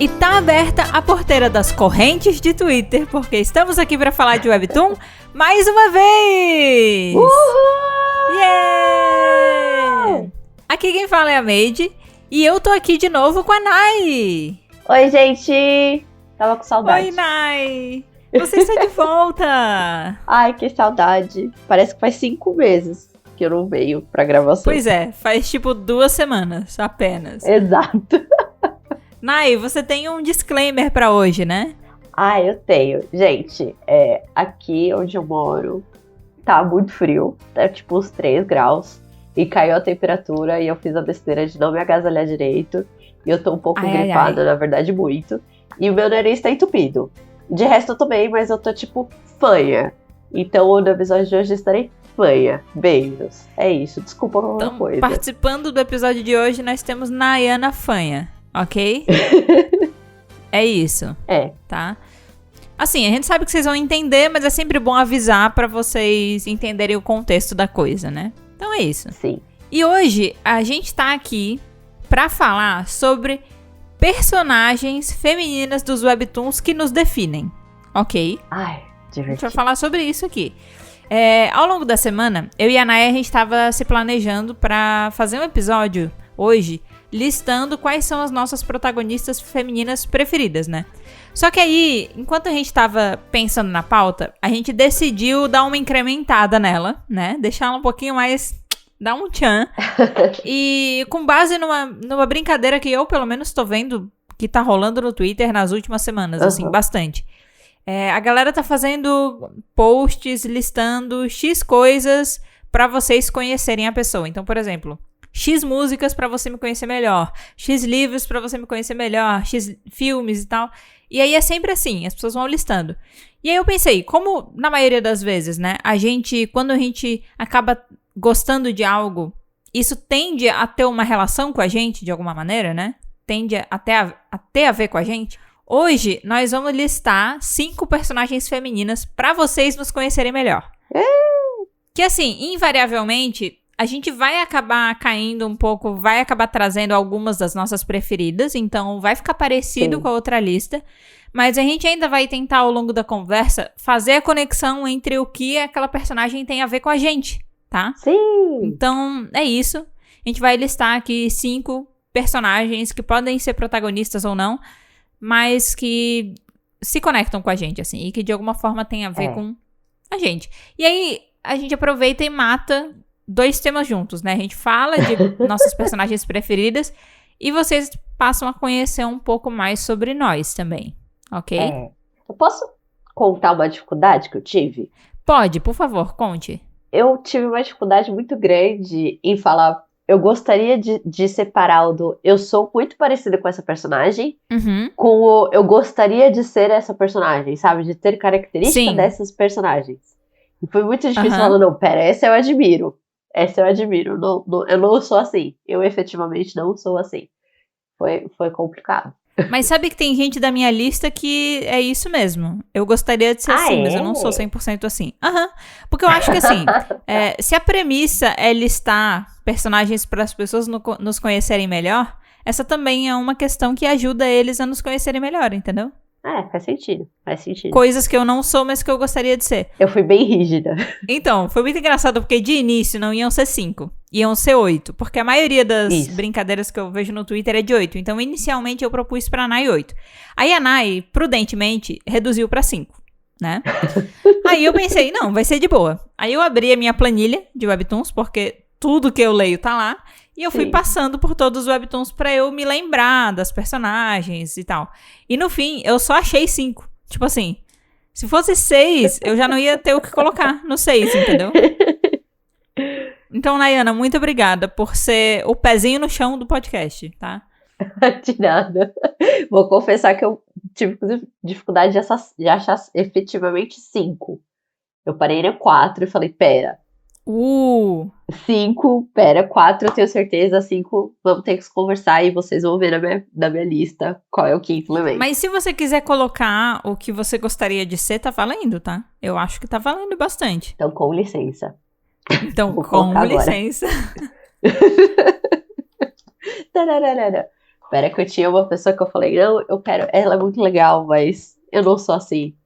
E tá aberta a porteira das correntes de Twitter, porque estamos aqui para falar de Webtoon mais uma vez! Uhul! Yeah! Aqui quem fala é a Made, e eu tô aqui de novo com a Nai! Oi, gente! Tava com saudade. Oi, Nai! Você está de volta! Ai, que saudade. Parece que faz 5 meses que eu não venho pra gravação. Pois é, faz tipo 2 semanas apenas. Exato. Nai, você tem um disclaimer pra hoje, né? Ah, eu tenho. Gente, aqui onde eu moro tá muito frio. Tá tipo uns 3 graus. E caiu a temperatura e eu fiz a besteira de não me agasalhar direito. E eu tô um pouco gripada, na verdade, muito. E o meu nariz tá entupido. De resto eu tô bem, mas eu tô tipo fanha. Então no episódio de hoje eu estarei fanha. Beijos. É isso, desculpa qualquer coisa. Participando do episódio de hoje nós temos Nayana Fanha, ok? É isso. Tá? Assim, a gente sabe que vocês vão entender, mas é sempre bom avisar pra vocês entenderem o contexto da coisa, né? Então é isso. Sim. E hoje a gente tá aqui pra falar sobre personagens femininas dos Webtoons que nos definem, ok? Ai, divertido. A gente vai falar sobre isso aqui. Ao longo da semana, eu e a Naya, a gente estava se planejando pra fazer um episódio hoje, listando quais são as nossas protagonistas femininas preferidas, né? Só que aí, enquanto a gente estava pensando na pauta, a gente decidiu dar uma incrementada nela, né? Deixar ela um pouquinho mais... dar um tchan. E com base numa brincadeira que eu, pelo menos, tô vendo que tá rolando no Twitter nas últimas semanas, assim, bastante. A galera tá fazendo posts listando X coisas pra vocês conhecerem a pessoa. Então, por exemplo, X músicas pra você me conhecer melhor, X livros pra você me conhecer melhor, X filmes e tal. E aí é sempre assim, as pessoas vão listando. E aí eu pensei, como na maioria das vezes, né, quando a gente acaba gostando de algo, isso tende a ter uma relação com a gente, de alguma maneira, né? Tende a ter a ver com a gente. Hoje, nós vamos listar 5 personagens femininas pra vocês nos conhecerem melhor. Que assim, invariavelmente, a gente vai acabar caindo um pouco, vai acabar trazendo algumas das nossas preferidas, então vai ficar parecido com a outra lista. Mas a gente ainda vai tentar, ao longo da conversa, fazer a conexão entre o que aquela personagem tem a ver com a gente. Tá? Sim! Então, é isso. A gente vai listar aqui 5 personagens que podem ser protagonistas ou não, mas que se conectam com a gente, assim, e que de alguma forma tem a ver com a gente. E aí, a gente aproveita e mata 2 temas juntos, né? A gente fala de nossas personagens preferidas e vocês passam a conhecer um pouco mais sobre nós também, ok? Eu posso contar uma dificuldade que eu tive? Pode, por favor, conte. Eu tive uma dificuldade muito grande em falar. Eu gostaria de separar o do eu sou muito parecida com essa personagem com o eu gostaria de ser essa personagem, sabe? De ter características dessas personagens. E foi muito difícil falar, não, pera, essa eu admiro. Essa eu admiro. Não, eu não sou assim. Eu efetivamente não sou assim. Foi complicado. Mas sabe que tem gente da minha lista que é isso mesmo. Eu gostaria de ser assim, mas eu não sou 100% assim. Porque eu acho que assim, se a premissa é listar personagens para as pessoas nos conhecerem melhor, essa também é uma questão que ajuda eles a nos conhecerem melhor, entendeu? Faz sentido. Coisas que eu não sou, mas que eu gostaria de ser. Eu fui bem rígida. Então, foi muito engraçado, porque de início não iam ser 5, iam ser 8. Porque a maioria das brincadeiras que eu vejo no Twitter é de 8. Então, inicialmente, eu propus pra Nai 8. Aí a Nai, prudentemente, reduziu pra 5, né? Aí eu pensei, não, vai ser de boa. Aí eu abri a minha planilha de Webtoons, porque tudo que eu leio tá lá. E eu fui passando por todos os Webtoons pra eu me lembrar das personagens e tal. E no fim, eu só achei 5. Tipo assim, se fosse 6, eu já não ia ter o que colocar no 6, entendeu? Então, Nayana, muito obrigada por ser o pezinho no chão do podcast, tá? De nada. Vou confessar que eu tive dificuldade de achar efetivamente 5. Eu parei no 4 e falei, pera. 5, 4 eu tenho certeza, 5 vamos ter que conversar e vocês vão ver na minha lista qual é o 5º elemento. Mas se você quiser colocar o que você gostaria de ser, tá valendo, tá? Eu acho que tá valendo bastante. Então, com licença. Com licença. Pera que eu tinha uma pessoa que eu falei, não, eu quero, ela é muito legal, mas eu não sou assim.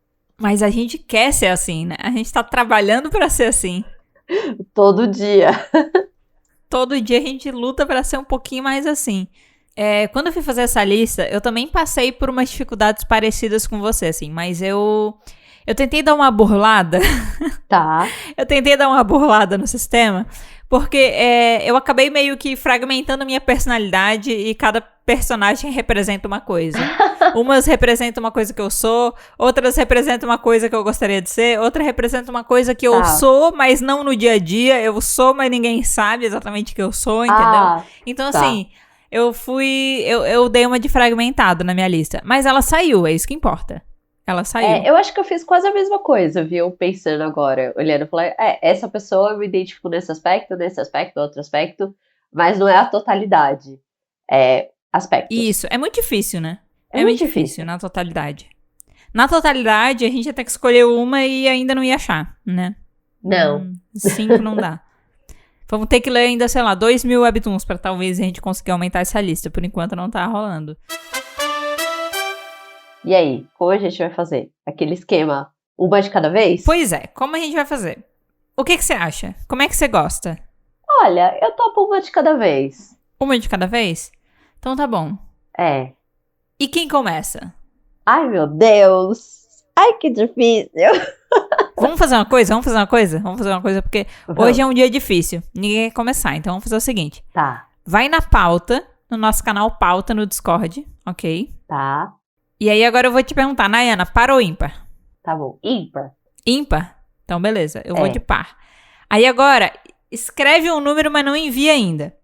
Mas a gente quer ser assim, né? A gente tá trabalhando pra ser assim. Todo dia. Todo dia a gente luta pra ser um pouquinho mais assim. Quando eu fui fazer essa lista, eu também passei por umas dificuldades parecidas com você, assim. Mas eu tentei dar uma burlada. Tá. Eu tentei dar uma burlada no sistema. Porque eu acabei meio que fragmentando a minha personalidade e cada personagem representa uma coisa. Umas representam uma coisa que eu sou, outras representam uma coisa que eu gostaria de ser, outra representa uma coisa que eu sou, mas não no dia a dia. Eu sou, mas ninguém sabe exatamente que eu sou, entendeu? Então, assim, eu dei uma de fragmentado na minha lista. Mas ela saiu, é isso que importa. Ela saiu. Eu acho que eu fiz quase a mesma coisa, viu? Pensando agora, olhando, eu falei, essa pessoa eu me identifico nesse aspecto, outro aspecto, mas não é a totalidade. É aspectos. Isso, é muito difícil, né? É muito difícil na totalidade. Na totalidade, a gente ia ter que escolher uma e ainda não ia achar, né? Não. 5 não dá. Vamos ter que ler ainda, sei lá, 2.000 webtoons pra talvez a gente conseguir aumentar essa lista. Por enquanto não tá rolando. E aí, como a gente vai fazer? Aquele esquema, uma de cada vez? Pois é, como a gente vai fazer? O que você acha? Como é que você gosta? Olha, eu topo uma de cada vez. Uma de cada vez? Então tá bom. E quem começa? Ai, meu Deus! Ai, que difícil! Vamos fazer uma coisa? Porque hoje é um dia difícil. Ninguém quer começar, então vamos fazer o seguinte. Tá. Vai na pauta, no nosso canal Pauta no Discord, ok? Tá. E aí agora eu vou te perguntar, Nayana, par ou ímpar? Tá bom. Ímpar. Ímpar? Então beleza, eu vou de par. Aí agora, escreve um número, mas não envia ainda.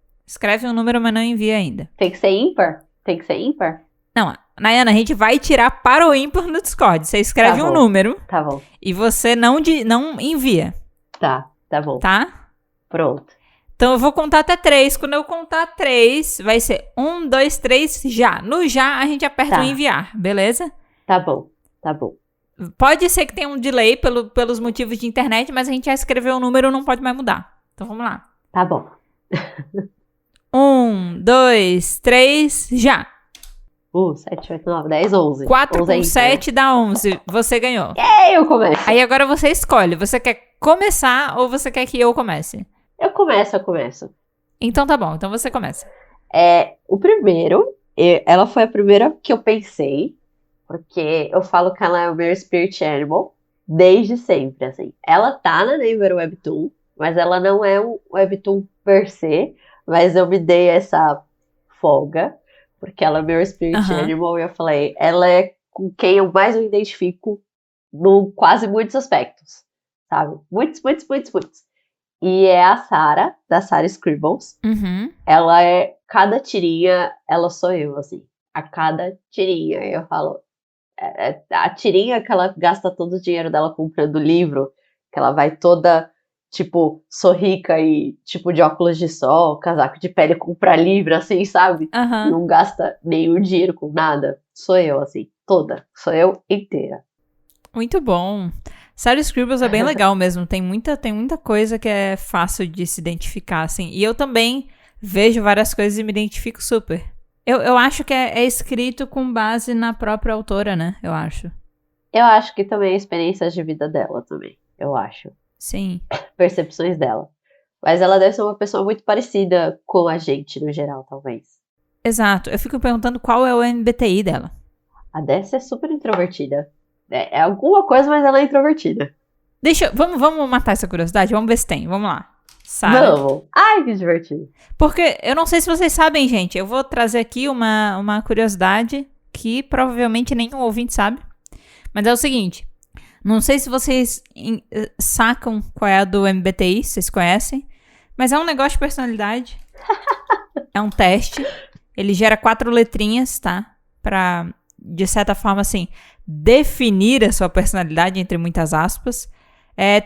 Tem que ser ímpar? Não, Nayana, a gente vai tirar par ou ímpar no Discord. Você escreve um número. Tá bom. E você não envia. Tá bom. Tá? Pronto. Então eu vou contar até 3. Quando eu contar 3, vai ser 1, 2, 3, já. No já, a gente aperta o enviar, beleza? Tá bom. Pode ser que tenha um delay pelos motivos de internet, mas a gente já escreveu o número, não pode mais mudar. Então vamos lá. Tá bom. 1, 2, 3, já. 7, 8, 9, 10, 11. 4 11 com 7 dá 11. Você ganhou. Eu começo. Aí agora você escolhe. Você quer começar ou você quer que eu comece? Eu começo. Então tá bom. Então você começa. O primeiro, ela foi a primeira que eu pensei, porque eu falo que ela é o meu spirit animal desde sempre, assim. Ela tá na Naver Webtoon, mas ela não é um Webtoon per se, mas eu me dei essa folga, porque ela é meu spirit animal, e eu falei, ela é com quem eu mais me identifico no quase muitos aspectos, sabe? Muitos. E é a Sarah, da Sarah Scribbles. Ela cada tirinha, ela sou eu, assim. A cada tirinha, eu falo, a tirinha que ela gasta todo o dinheiro dela comprando livro, que ela vai toda, tipo, sorrica e, tipo, de óculos de sol, casaco de pele, comprar livro, assim, sabe? Não gasta nenhum dinheiro com nada. Sou eu, assim, toda. Sou eu inteira. Muito bom. Sarah Scribbles é bem legal mesmo. Tem muita coisa que é fácil de se identificar, assim. E eu também vejo várias coisas e me identifico super. Eu acho que é escrito com base na própria autora, né? Eu acho. Eu acho que também é experiências de vida dela também. Eu acho. Sim. Percepções dela. Mas ela deve ser uma pessoa muito parecida com a gente, no geral, talvez. Exato. Eu fico perguntando qual é o MBTI dela. A Dessa é super introvertida. É alguma coisa, mas ela é introvertida. Vamos matar essa curiosidade? Vamos ver se tem. Vamos lá. Sarah. Vamos. Ai, que divertido. Porque eu não sei se vocês sabem, gente. Eu vou trazer aqui uma curiosidade que provavelmente nenhum ouvinte sabe. Mas é o seguinte. Não sei se vocês sacam qual é a do MBTI, vocês conhecem. Mas é um negócio de personalidade. É um teste. Ele gera 4 letrinhas, tá? Pra, de certa forma, assim, definir a sua personalidade, entre muitas aspas.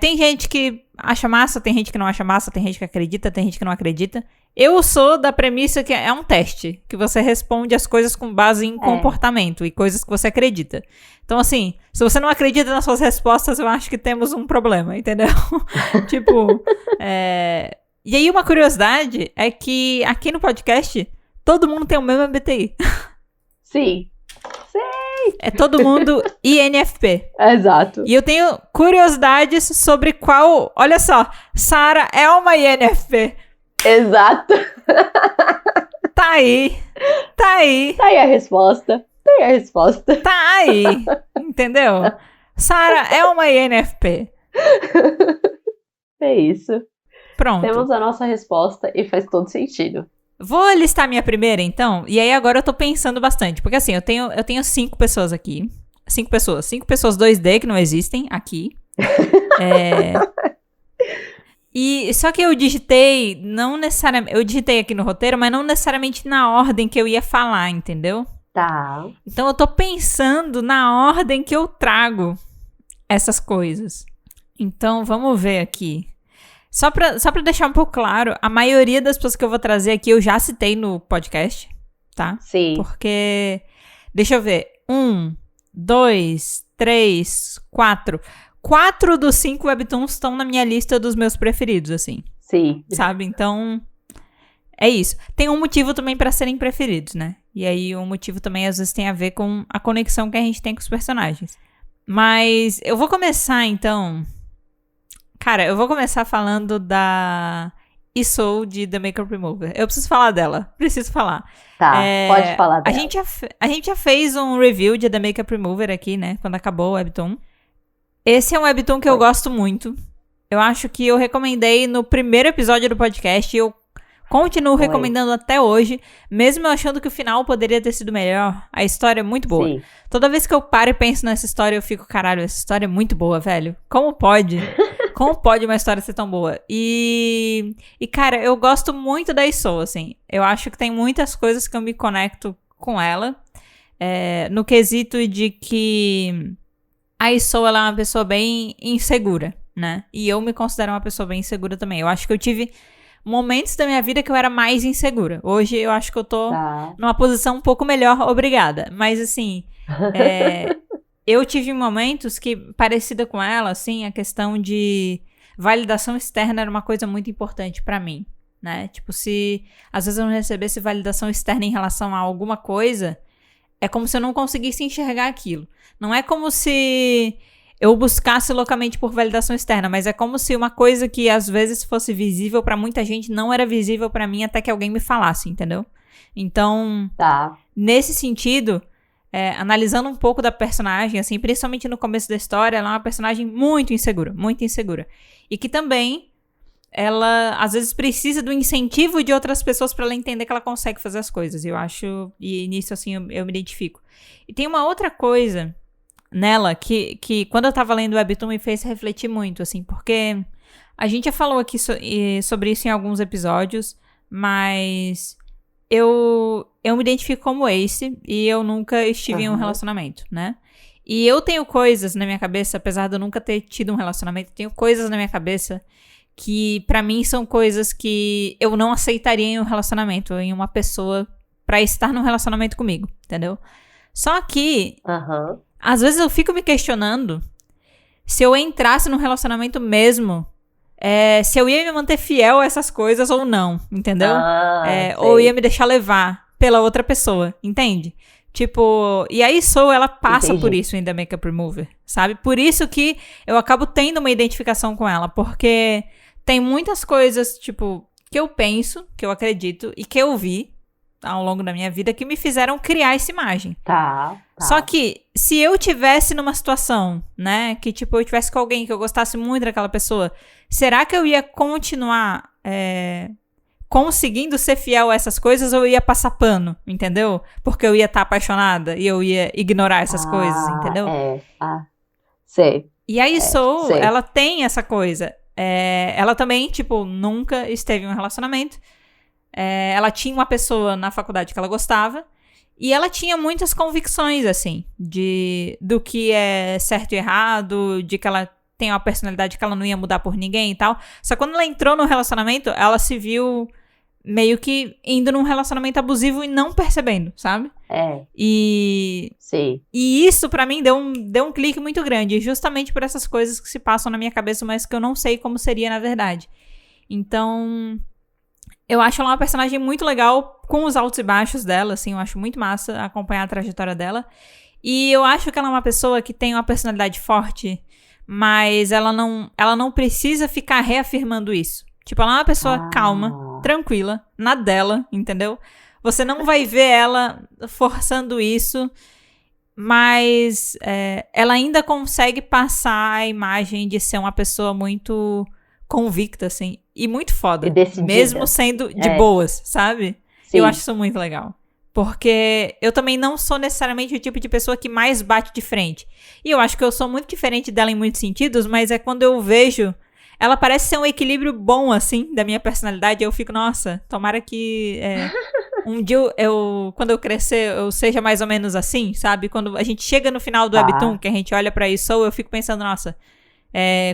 Tem gente que acha massa, tem gente que não acha massa, tem gente que acredita, tem gente que não acredita. Eu sou da premissa que é um teste, que você responde as coisas com base em comportamento e coisas que você acredita. Então, assim, se você não acredita nas suas respostas, eu acho que temos um problema, entendeu? Tipo, E aí uma curiosidade é que aqui no podcast, todo mundo tem o mesmo MBTI. Sim. É todo mundo INFP. Exato. E eu tenho curiosidades sobre qual... Olha só, Sarah é uma INFP. Exato. Tá aí. Tá aí a resposta. Tá aí. Entendeu? Sarah é uma INFP. É isso. Pronto. Temos a nossa resposta e faz todo sentido. Vou listar minha primeira, então. E aí agora eu tô pensando bastante. Porque assim, eu tenho 5 pessoas aqui. 5 pessoas 2D que não existem aqui. E só que eu digitei, não necessariamente... Eu digitei aqui no roteiro, mas não necessariamente na ordem que eu ia falar, entendeu? Tá. Então eu tô pensando na ordem que eu trago essas coisas. Então vamos ver aqui. Só pra deixar um pouco claro, a maioria das pessoas que eu vou trazer aqui eu já citei no podcast, tá? Sim. Porque, deixa eu ver, 1, 2, 3, 4. 4 dos 5 webtoons estão na minha lista dos meus preferidos, assim. Sim. Sabe? Então, é isso. Tem um motivo também pra serem preferidos, né? E aí, um motivo também, às vezes, tem a ver com a conexão que a gente tem com os personagens. Mas, eu vou começar, então... Cara, eu vou começar falando da Isou de The Makeup Remover. Eu preciso falar dela. Preciso falar. Tá, pode falar dela. A gente já fez um review de The Makeup Remover aqui, né? Quando acabou o webtoon. Esse é um webtoon que eu gosto muito. Eu acho que eu recomendei no primeiro episódio do podcast e eu continuo recomendando até hoje, mesmo eu achando que o final poderia ter sido melhor. A história é muito boa. Sim. Toda vez que eu paro e penso nessa história, eu fico, caralho, essa história é muito boa, velho. Como pode? Como pode uma história ser tão boa? E cara, eu gosto muito da Isou, assim. Eu acho que tem muitas coisas que eu me conecto com ela. No quesito de que a Isou, ela é uma pessoa bem insegura, né? E eu me considero uma pessoa bem insegura também. Eu acho que eu tive momentos da minha vida que eu era mais insegura. Hoje eu acho que eu tô numa posição um pouco melhor, obrigada. Mas assim, eu tive momentos que, parecida com ela, assim, a questão de validação externa era uma coisa muito importante pra mim, né? Tipo, se às vezes eu não recebesse validação externa em relação a alguma coisa, é como se eu não conseguisse enxergar aquilo. Não é como se eu buscasse loucamente por validação externa, mas é como se uma coisa que às vezes fosse visível pra muita gente não era visível pra mim até que alguém me falasse, entendeu? Então, nesse sentido, analisando um pouco da personagem, assim, principalmente no começo da história, ela é uma personagem muito insegura, muito insegura. E que também, ela às vezes precisa do incentivo de outras pessoas pra ela entender que ela consegue fazer as coisas. Eu acho, e nisso, assim, eu me identifico. E tem uma outra coisa nela que quando eu tava lendo o webtoon me fez refletir muito, assim, porque a gente já falou aqui sobre isso em alguns episódios, mas eu me identifico como Ace e eu nunca estive em um relacionamento, né? E eu tenho coisas na minha cabeça, apesar de eu nunca ter tido um relacionamento, tenho coisas na minha cabeça que pra mim são coisas que eu não aceitaria em um relacionamento, em uma pessoa pra estar num relacionamento comigo, entendeu? Só que às vezes eu fico me questionando se eu entrasse num relacionamento mesmo, se eu ia me manter fiel a essas coisas ou não, entendeu? Ou ia me deixar levar pela outra pessoa, entende? Tipo, e a Isou, ela passa por isso em The Makeup Remover, sabe? Por isso que eu acabo tendo uma identificação com ela, porque tem muitas coisas, tipo, que eu penso, que eu acredito e que eu vi ao longo da minha vida que me fizeram criar essa imagem. Só que, se eu tivesse numa situação, né, que tipo, eu tivesse com alguém que eu gostasse muito daquela pessoa, será que eu ia continuar conseguindo ser fiel a essas coisas ou eu ia passar pano, entendeu? Porque eu ia estar apaixonada e eu ia ignorar essas coisas, entendeu? Sei. E a Isou, ela tem essa coisa. Ela também, tipo, nunca esteve em um relacionamento. Ela tinha uma pessoa na faculdade que ela gostava. E ela tinha muitas convicções, assim, do que é certo e errado, de que ela tem uma personalidade que ela não ia mudar por ninguém e tal. Só que quando ela entrou no relacionamento, ela se viu meio que indo num relacionamento abusivo e não percebendo, sabe? E isso pra mim deu um clique muito grande, justamente por essas coisas que se passam na minha cabeça, mas que eu não sei como seria na verdade. Então, Eu acho ela uma personagem muito legal, com os altos e baixos dela, assim, eu acho muito massa acompanhar a trajetória dela. E eu acho que ela é uma pessoa que tem uma personalidade forte, mas ela não precisa ficar reafirmando isso. Tipo, ela é uma pessoa calma, tranquila, na dela, entendeu? Você não vai ver ela forçando isso, mas ela ainda consegue passar a imagem de ser uma pessoa muito convicta, assim, e muito foda. E decidida. Mesmo sendo de boas, sabe? Sim. Eu acho isso muito legal. Porque eu também não sou necessariamente o tipo de pessoa que mais bate de frente. E eu acho que eu sou muito diferente dela em muitos sentidos, mas é quando eu vejo... Ela parece ser um equilíbrio bom, assim, da minha personalidade. Eu fico, nossa, tomara que um dia quando eu crescer, eu seja mais ou menos assim, sabe? Quando a gente chega no final do Webtoon, que a gente olha pra isso, eu fico pensando, nossa,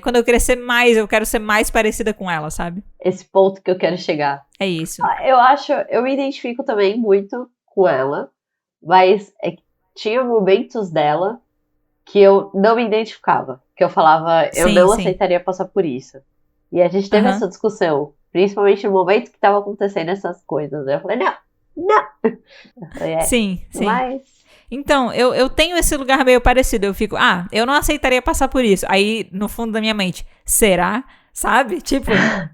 quando eu crescer mais, eu quero ser mais parecida com ela, sabe? Esse ponto que eu quero chegar. É isso. Eu me identifico também muito com ela, mas tinha momentos dela que eu não me identificava, que eu falava, eu não aceitaria passar por isso. E a gente teve essa discussão, principalmente no momento que tava acontecendo essas coisas. Eu falei, não. Eu falei, sim. Mas... Então, eu tenho esse lugar meio parecido. Eu fico, eu não aceitaria passar por isso. Aí, no fundo da minha mente, será? Sabe? Tipo,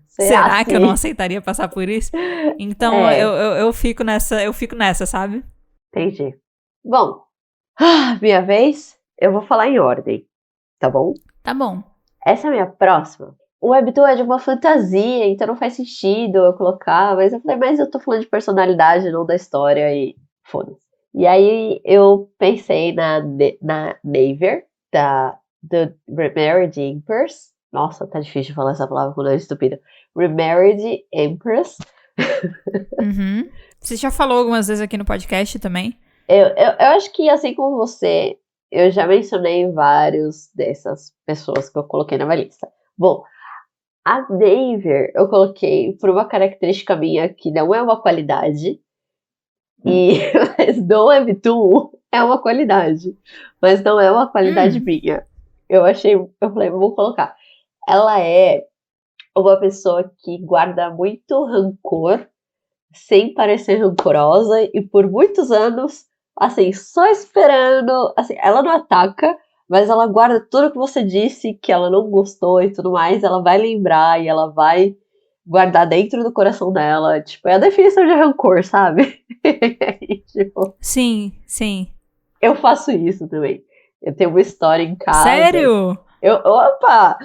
será que eu não aceitaria passar por isso? Então, eu fico nessa, sabe? Entendi. Bom, minha vez, eu vou falar em ordem, tá bom? Tá bom. Essa é a minha próxima. O Webtoon é de uma fantasia, então não faz sentido eu colocar, mas eu falei, mas eu tô falando de personalidade, não da história, e foda-se. E aí eu pensei na Naver, do Remarried Empress. Nossa, tá difícil de falar essa palavra quando é estúpida. Remarried Empress. Uhum. Você já falou algumas vezes aqui no podcast também? Eu acho que, assim como você, eu já mencionei vários dessas pessoas que eu coloquei na minha lista. Bom, a Naver eu coloquei por uma característica minha que não é uma qualidade. Mas do Webtoon é uma qualidade. Mas não é uma qualidade minha. Eu falei, vou colocar. Ela é uma pessoa que guarda muito rancor, sem parecer rancorosa, e por muitos anos, assim, só esperando, assim, ela não ataca, mas ela guarda tudo que você disse, que ela não gostou e tudo mais, ela vai lembrar e ela vai guardar dentro do coração dela, tipo, é a definição de rancor, sabe? Tipo, sim. Eu faço isso também. Eu tenho uma história em casa. Sério? Opa!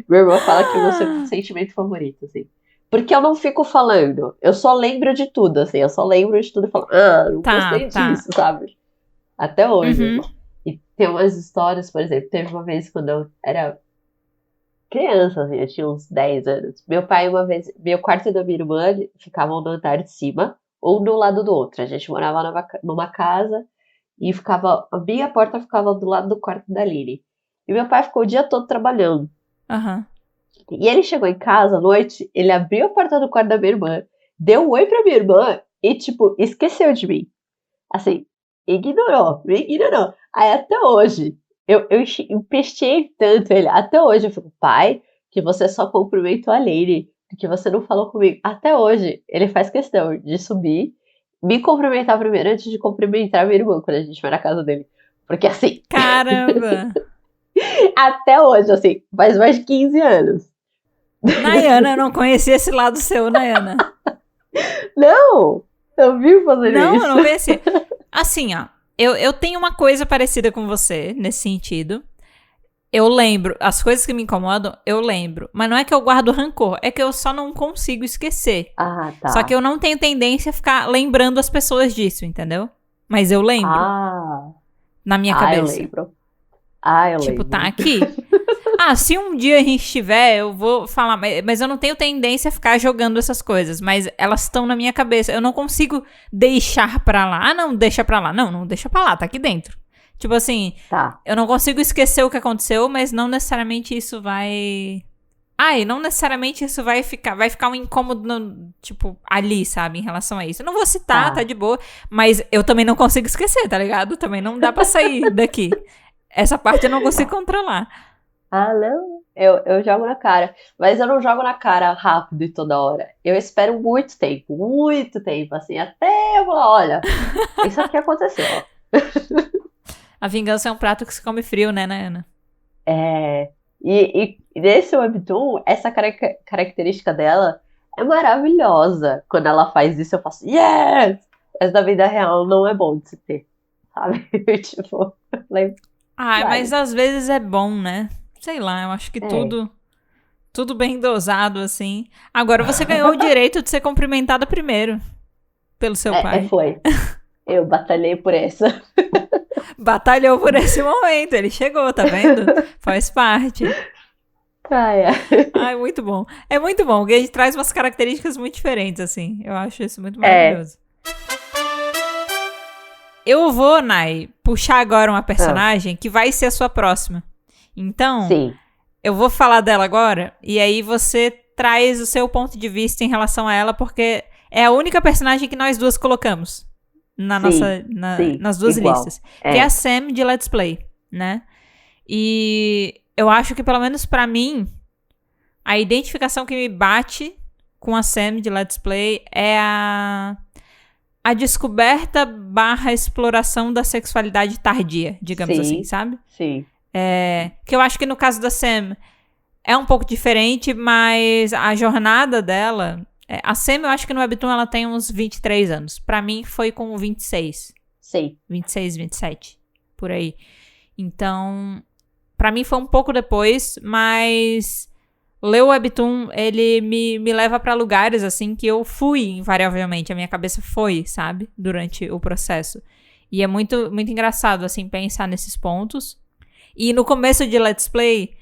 Meu irmão fala que é o meu sentimento favorito, assim. Porque eu não fico falando, eu só lembro de tudo, assim, eu só lembro de tudo e falo, não gostei disso, sabe? Até hoje. E tem umas histórias, por exemplo, teve uma vez quando eu era criança, assim, eu tinha uns 10 anos. Meu pai, uma vez, meu quarto e da minha irmã ficavam no andar de cima, ou do lado do outro. A gente morava numa casa e a minha porta ficava do lado do quarto da Lili. E meu pai ficou o dia todo trabalhando. E ele chegou em casa à noite, ele abriu a porta do quarto da minha irmã, deu um oi pra minha irmã e, tipo, esqueceu de mim. Assim, me ignorou. Aí até hoje, eu empesteei tanto ele. Até hoje eu fico, pai, que você só cumprimentou a Lili, que você não falou comigo. Até hoje, ele faz questão de subir, me cumprimentar primeiro antes de cumprimentar a minha irmã quando a gente vai na casa dele. Porque assim... Caramba! Até hoje, assim, faz mais de 15 anos. Nayana, eu não conhecia esse lado seu, Nayana. Não! Eu vi fazer isso. Não, eu não conhecia. Assim, ó, eu tenho uma coisa parecida com você, nesse sentido. Eu lembro, as coisas que me incomodam, eu lembro. Mas não é que eu guardo rancor, é que eu só não consigo esquecer. Ah, tá. Só que eu não tenho tendência a ficar lembrando as pessoas disso, entendeu? Mas eu lembro. Na minha cabeça. Eu lembro. Tipo, tá aqui. Se um dia a gente estiver, eu vou falar. Mas eu não tenho tendência a ficar jogando essas coisas. Mas elas estão na minha cabeça. Eu não consigo deixar pra lá. Não, deixa pra lá. Não deixa pra lá, tá aqui dentro. Tipo assim, eu não consigo esquecer o que aconteceu, mas não necessariamente isso vai... não necessariamente isso vai ficar um incômodo, tipo, ali, sabe, em relação a isso. Eu não vou citar, tá de boa, mas eu também não consigo esquecer, tá ligado? Também não dá pra sair daqui. Essa parte eu não consigo controlar. Ah, não. Eu jogo na cara. Mas eu não jogo na cara rápido e toda hora. Eu espero muito tempo, assim, até eu falar, olha, isso aqui aconteceu, ó. A vingança é um prato que se come frio, né, Nayana? É, e nesse Webtoon, essa característica dela é maravilhosa. Quando ela faz isso, eu faço, yes! Mas na vida real não é bom de se ter, sabe? Tipo, eu falei, Ai, mas vale. às vezes é bom, né? Sei lá, eu acho que É. tudo bem dosado, assim. Agora você ganhou o direito de ser cumprimentada primeiro pelo seu pai. Foi. Eu batalhei por essa. Batalhou por esse momento, ele chegou, tá vendo? Faz parte. Ah, é. Ai, muito bom. É muito bom, porque a gente traz umas características muito diferentes, assim. Eu acho isso muito É. maravilhoso. Eu vou, Nai, puxar agora uma Ah, personagem que vai ser a sua próxima. Então, sim, eu vou falar dela agora, e aí você traz o seu ponto de vista em relação a ela, porque é a única personagem que nós duas colocamos sim, sim, nas duas igual. listas. Que é a É, Sam de Let's Play, né? E eu acho que, pelo menos pra mim, a identificação que me bate com a Sam de Let's Play é a descoberta barra exploração da sexualidade tardia, digamos assim, sim, sabe? sim, Que eu acho que no caso da Sam é um pouco diferente, mas a jornada dela... a Sam, eu acho que no Webtoon ela tem uns 23 anos. Pra mim foi com 26. sim, 26, 27. Por aí. Então, pra mim foi um pouco depois, mas... Ler o Webtoon, ele me leva pra lugares, assim, que eu fui, invariavelmente. A minha cabeça foi, sabe? Durante o processo. E é muito, muito engraçado, assim, pensar nesses pontos. E no começo de Let's Play,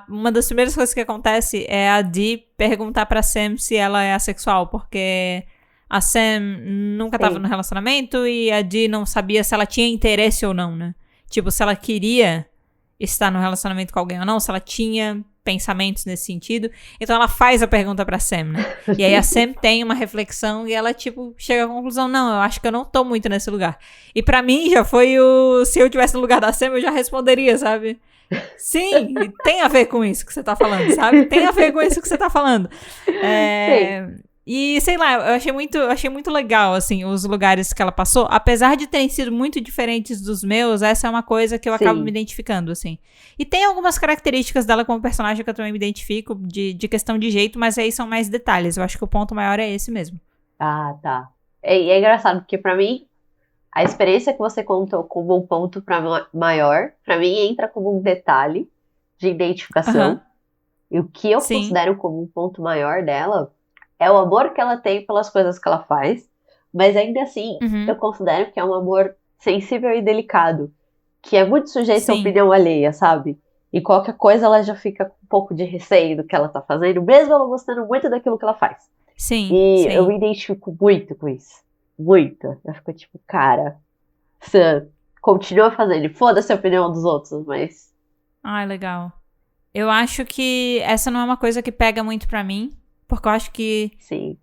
uma das primeiras coisas que acontece é a Dee perguntar pra Sam se ela é assexual, porque a Sam nunca tava no sim. relacionamento e a Dee não sabia se ela tinha interesse ou não, né? Tipo, se ela queria estar no relacionamento com alguém ou não, se ela tinha pensamentos nesse sentido. Então ela faz a pergunta pra Sam, né? E aí a Sam tem uma reflexão e ela, tipo, chega à conclusão, não, eu acho que eu não tô muito nesse lugar. E pra mim já foi se eu tivesse no lugar da Sam, eu já responderia, sabe? Sim, tem a ver com isso que você tá falando, sabe? Tem a ver com isso que você tá falando. Sim, E sei lá, eu achei muito legal, assim, os lugares que ela passou. Apesar de terem sido muito diferentes dos meus, essa é uma coisa que eu acabo me sim. identificando, assim. E tem algumas características dela como personagem que eu também me identifico, de questão de jeito, mas aí são mais detalhes. Eu acho que o ponto maior é esse mesmo. Ah, tá. E é engraçado, porque pra mim, a experiência que você contou como um ponto maior, pra mim entra como um detalhe de Aham, identificação. E o que eu sim. considero como um ponto maior dela é o amor que ela tem pelas coisas que ela faz, mas ainda assim, eu Uhum, considero que é um amor sensível e delicado, que é muito sujeito à sim. opinião alheia, sabe? E qualquer coisa ela já fica com um pouco de receio do que ela tá fazendo, mesmo ela gostando muito daquilo que ela faz. Sim, E eu sim. me identifico muito com isso. Muito. Eu fico tipo, cara, você continua fazendo, e foda-se a opinião dos outros, mas Ai, legal. Eu acho que essa não é uma coisa que pega muito pra mim, porque eu acho que sim,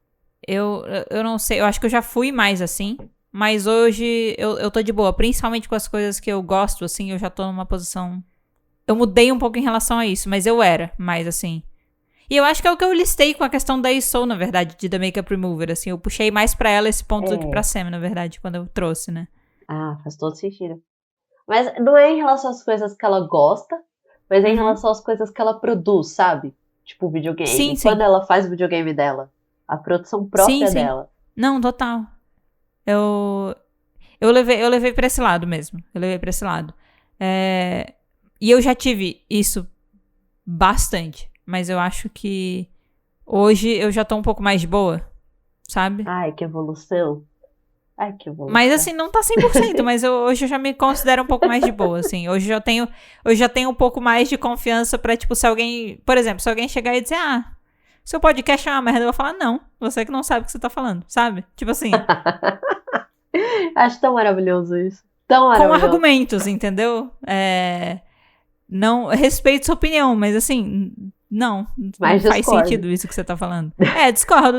eu não sei, eu acho que eu já fui mais assim, mas hoje eu tô de boa, principalmente com as coisas que eu gosto, assim, eu já tô numa posição. Eu mudei um pouco em relação a isso, mas eu era mais assim. E eu acho que é o que eu listei com a questão da ISO, na verdade, de The Makeup Remover, assim, eu puxei mais pra ela esse ponto do que pra é. Sam, na verdade, quando eu trouxe, né? Ah, faz todo sentido. Mas não é em relação às coisas que ela gosta, mas é em Uhum. relação às coisas que ela produz, sabe? Tipo Sim, videogame. Quando sim. ela faz o videogame dela, a produção Sim, própria sim. dela. Não, total. Eu, eu levei pra esse lado mesmo. Eu levei pra esse lado. É, e eu já tive isso bastante. Mas eu acho que hoje eu já tô um pouco mais de boa, sabe? Ai, que evolução. Ai, que Mas evolução. assim, não tá 100%, mas hoje eu já me considero um pouco mais de boa, assim. Eu já tenho um pouco mais de confiança pra, tipo, se alguém... Por exemplo, se alguém chegar e dizer, seu podcast é uma merda, eu vou falar, não, você que não sabe o que você tá falando, sabe? Tipo assim, Acho tão maravilhoso isso. Tão com maravilhoso. argumentos, entendeu? Não respeito sua opinião, mas assim, Não Mas faz discordo. sentido isso que você tá falando.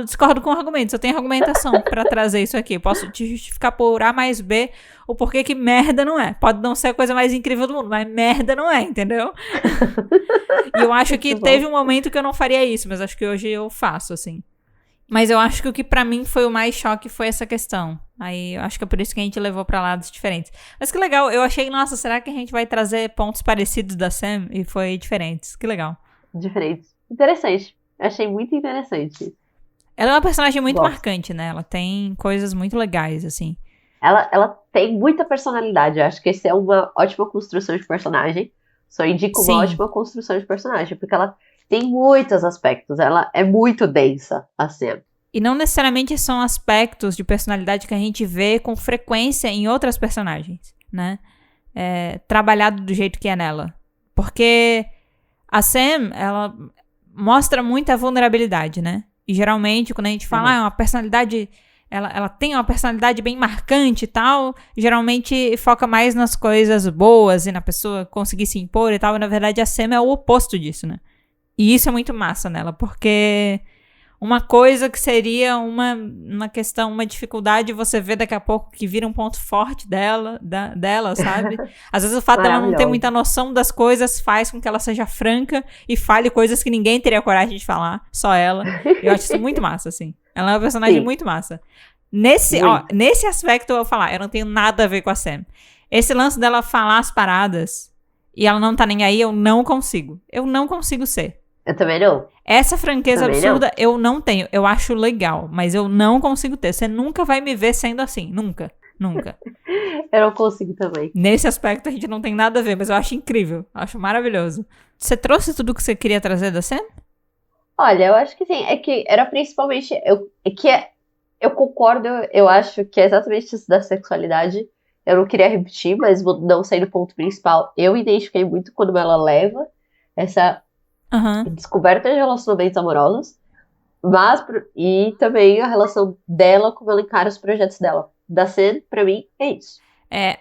Discordo com argumentos. Eu tenho argumentação pra trazer isso aqui. Eu posso te justificar por A mais B o porquê que merda não é. Pode não ser a coisa mais incrível do mundo, mas merda não é, entendeu? E eu acho que teve um momento que eu não faria isso, mas acho que hoje eu faço, assim. Mas eu acho que o que pra mim foi o mais choque foi essa questão. Aí eu acho que é por isso que a gente levou pra lados diferentes. Mas que legal, eu achei, nossa, será que a gente vai trazer pontos parecidos da Sam? E foi diferentes, que legal. Diferentes. Interessante. Achei muito interessante. Ela é uma personagem muito Gosto. marcante, né? Ela tem coisas muito legais, assim. Ela tem muita personalidade. Eu acho que esse é uma ótima construção de personagem. Só indico uma Sim. ótima construção de personagem, porque ela tem muitos aspectos. Ela é muito densa, a Sam. E não necessariamente são aspectos de personalidade que a gente vê com frequência em outras personagens, né? Trabalhado do jeito que é nela. Porque a Sam, ela mostra muita vulnerabilidade, né? E geralmente, quando a gente fala, uma personalidade... Ela tem uma personalidade bem marcante e tal, geralmente foca mais nas coisas boas e na pessoa conseguir se impor e tal. E, na verdade, a Sam é o oposto disso, né? E isso é muito massa nela, porque uma coisa que seria uma questão, uma dificuldade, você vê daqui a pouco que vira um ponto forte dela, sabe? Às vezes o fato dela não ter muita noção das coisas faz com que ela seja franca e fale coisas que ninguém teria coragem de falar, só ela. Eu acho isso muito massa, assim. Ela é uma personagem muito massa. Nesse aspecto eu vou falar, eu não tenho nada a ver com a Sam. Esse lance dela falar as paradas e ela não tá nem aí, eu não consigo. Eu não consigo ser. Eu também não. Essa franqueza também absurda não. eu não tenho. Eu acho legal, mas eu não consigo ter. Você nunca vai me ver sendo assim. Nunca. Nunca. Eu não consigo também. Nesse aspecto a gente não tem nada a ver, mas eu acho incrível. Acho maravilhoso. Você trouxe tudo que você queria trazer da Sam? Olha, eu acho que sim. É que era principalmente. Eu concordo, eu acho que é exatamente isso da sexualidade. Eu não queria repetir, mas não sei do ponto principal. Eu identifiquei muito quando ela leva essa descoberta de relacionamentos amorosos, e também a relação dela, como ela encara os projetos dela. Da Sam, pra mim, é isso.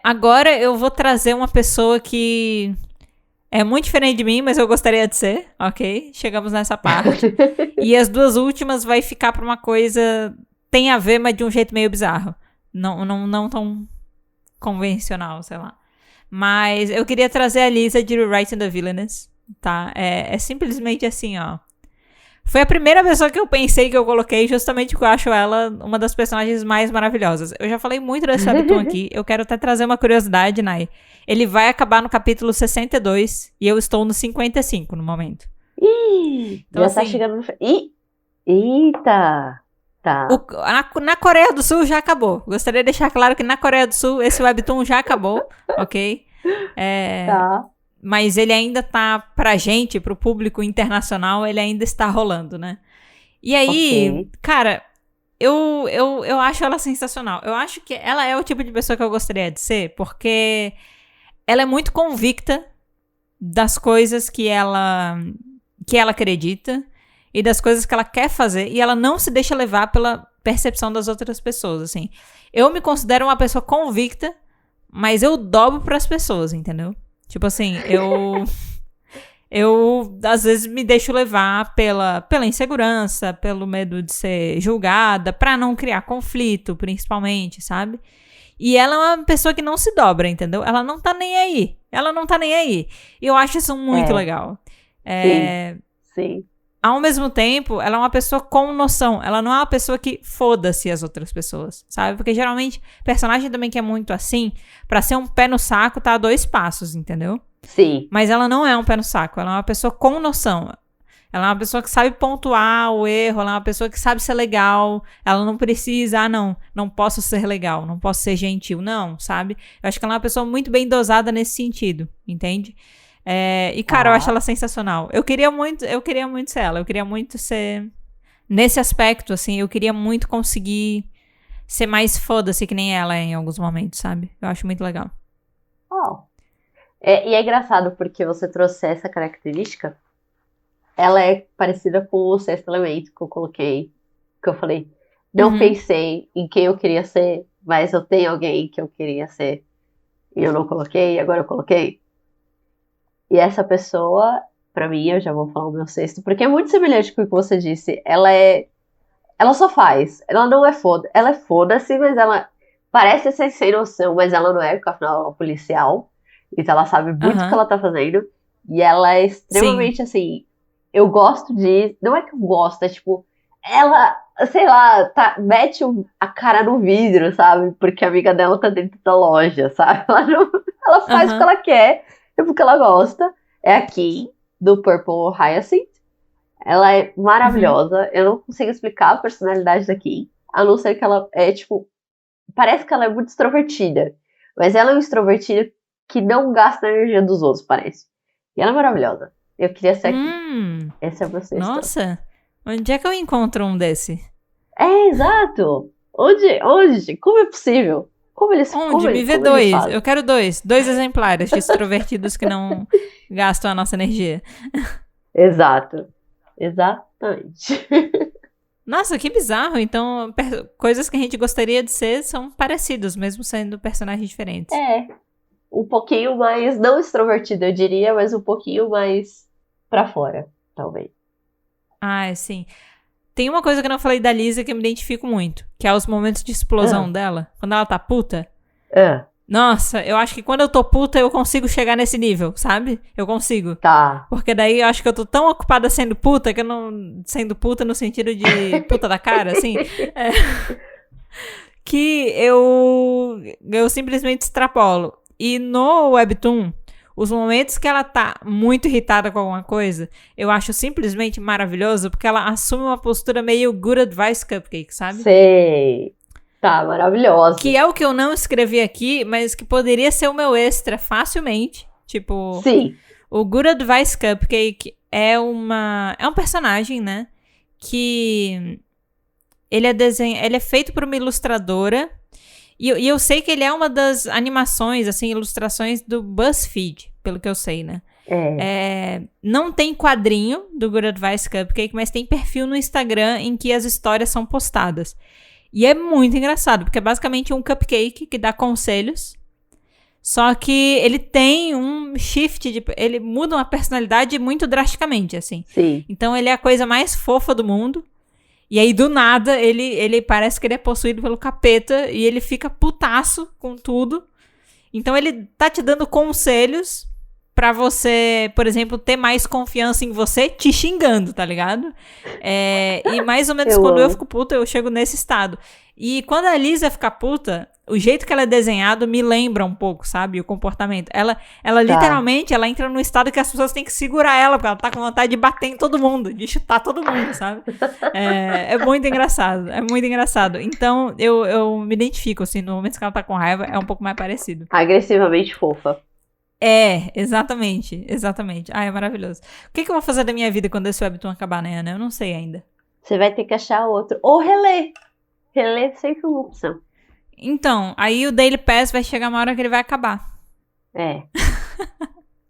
Agora eu vou trazer uma pessoa que é muito diferente de mim, mas eu gostaria de ser, ok? Chegamos nessa parte. E as duas últimas vai ficar pra uma coisa... Tem a ver, mas de um jeito meio bizarro. Não tão convencional, sei lá. Mas eu queria trazer a Lisa de Rewriting the Villainess, tá? É simplesmente assim, ó. Foi a primeira pessoa que eu pensei que eu coloquei, justamente porque eu acho ela uma das personagens mais maravilhosas. Eu já falei muito desse webtoon aqui. Eu quero até trazer uma curiosidade, Nai. Ele vai acabar no capítulo 62 e eu estou no 55 no momento. Então, já tá chegando no... Eita! Tá. Na Coreia do Sul já acabou. Gostaria de deixar claro que na Coreia do Sul esse webtoon já acabou, ok? Tá. Mas ele ainda tá pra gente, pro público internacional, ele ainda está rolando, né? E aí, cara, eu acho ela sensacional. Eu acho que ela é o tipo de pessoa que eu gostaria de ser, porque ela é muito convicta das coisas que ela acredita e das coisas que ela quer fazer, e ela não se deixa levar pela percepção das outras pessoas, assim. Eu me considero uma pessoa convicta, mas eu dobro pras pessoas, entendeu? Tipo assim, eu às vezes me deixo levar pela insegurança, pelo medo de ser julgada, pra não criar conflito, principalmente, sabe? E ela é uma pessoa que não se dobra, entendeu? Ela não tá nem aí. E eu acho isso muito legal. Sim. Ao mesmo tempo, ela é uma pessoa com noção. Ela não é uma pessoa que foda-se as outras pessoas, sabe? Porque geralmente, personagem também que é muito assim, pra ser um pé no saco, tá a 2 passos, entendeu? Sim. Mas ela não é um pé no saco. Ela é uma pessoa com noção. Ela é uma pessoa que sabe pontuar o erro. Ela é uma pessoa que sabe ser legal. Ela não precisa, não posso ser legal, não posso ser gentil. Não, sabe? Eu acho que ela é uma pessoa muito bem dosada nesse sentido, entende? E, cara, eu acho ela sensacional. Eu queria muito ser ela. Eu queria muito ser... Nesse aspecto, assim, eu queria muito conseguir ser mais foda-se que nem ela em alguns momentos, sabe? Eu acho muito legal. E é engraçado porque você trouxe essa característica. Ela é parecida com o Sexto Elemento que eu coloquei. Que eu falei, não pensei em quem eu queria ser, mas eu tenho alguém que eu queria ser. E eu não coloquei, e agora eu coloquei. E essa pessoa pra mim, eu já vou falar o meu sexto, porque é muito semelhante com o que você disse. Ela só faz. Ela não é foda. Ela é foda-se, mas ela parece ser sem noção, mas ela não é, porque afinal ela é uma policial. Então ela sabe muito o que Aham. ela tá fazendo. E ela é Sim. extremamente assim. Eu gosto de. Não é que eu gosto, é tipo. Ela, sei lá, mete a cara no vidro, sabe? Porque a amiga dela tá dentro da loja, sabe? Ela faz o que Aham. ela quer, é porque ela gosta. É a Kim, do Purple Hyacinth. Ela é Uhum. maravilhosa. Eu não consigo explicar a personalidade da Kim, a não ser que ela é, tipo, parece que ela é muito extrovertida. Mas ela é um extrovertida que não gasta a energia dos outros, parece. E ela é maravilhosa. Eu queria ser a Kim. Hum. Esse é o meu sexto. Nossa. Onde é que eu encontro um desse? É, exato! Onde? Onde? Como é possível? Onde? Me vê Como eles dois. fazem? Eu quero dois. Dois exemplares de extrovertidos que não gastam a nossa energia. Exato. Exatamente. Nossa, que bizarro. Então, coisas que a gente gostaria de ser são parecidos, mesmo sendo personagens diferentes. É, um pouquinho mais, não extrovertido, eu diria, mas um pouquinho mais pra fora, talvez. Ah, sim. Tem uma coisa que eu não falei da Lisa que eu me identifico muito, que é os momentos de Ah, explosão dela. Quando ela tá puta. ah, Nossa, eu acho que quando eu tô puta, eu consigo chegar nesse nível, sabe? Eu consigo. tá. Porque daí eu acho que eu tô tão ocupada sendo puta que eu não. Sendo puta no sentido de puta da cara, assim. É, que eu simplesmente extrapolo. E no Webtoon, os momentos que ela tá muito irritada com alguma coisa, eu acho simplesmente maravilhoso, porque ela assume uma postura meio good advice cupcake, sabe? Sei. Tá, maravilhosa. Que é o que eu não escrevi aqui, mas que poderia ser o meu extra facilmente. Tipo, Sim, o Good Advice Cupcake é um personagem, né? Que ele é feito por uma ilustradora. E eu sei que ele é uma das animações, assim, ilustrações do BuzzFeed, pelo que eu sei, né? é. Não tem quadrinho do Good Advice Cupcake, mas tem perfil no Instagram em que as histórias são postadas. E é muito engraçado, porque é basicamente um cupcake que dá conselhos. Só que ele tem um shift, ele muda uma personalidade muito drasticamente, assim. Sim. Então ele é a coisa mais fofa do mundo. E aí, do nada, ele parece que ele é possuído pelo capeta e ele fica putaço com tudo. Então ele tá te dando conselhos pra você, por exemplo, ter mais confiança em você te xingando, tá ligado? E mais ou menos Eu quando eu amo. fico puta, eu chego nesse estado. E quando a Lisa fica puta, o jeito que ela é desenhado me lembra um pouco, sabe? O comportamento. Ela Tá. literalmente, ela entra num estado que as pessoas têm que segurar ela, porque ela tá com vontade de bater em todo mundo, de chutar todo mundo, sabe? É muito engraçado, é muito engraçado. Então, eu me identifico, assim, no momento que ela tá com raiva, é um pouco mais parecido. Agressivamente fofa. É, exatamente, exatamente. Ah, é maravilhoso. O que eu vou fazer da minha vida quando esse webtoon acabar, né, Ana? Eu não sei ainda. Você vai ter que achar outro. Ou reler. Reler é sempre uma opção. Então, aí o Daily Pass vai chegar uma hora que ele vai acabar. É.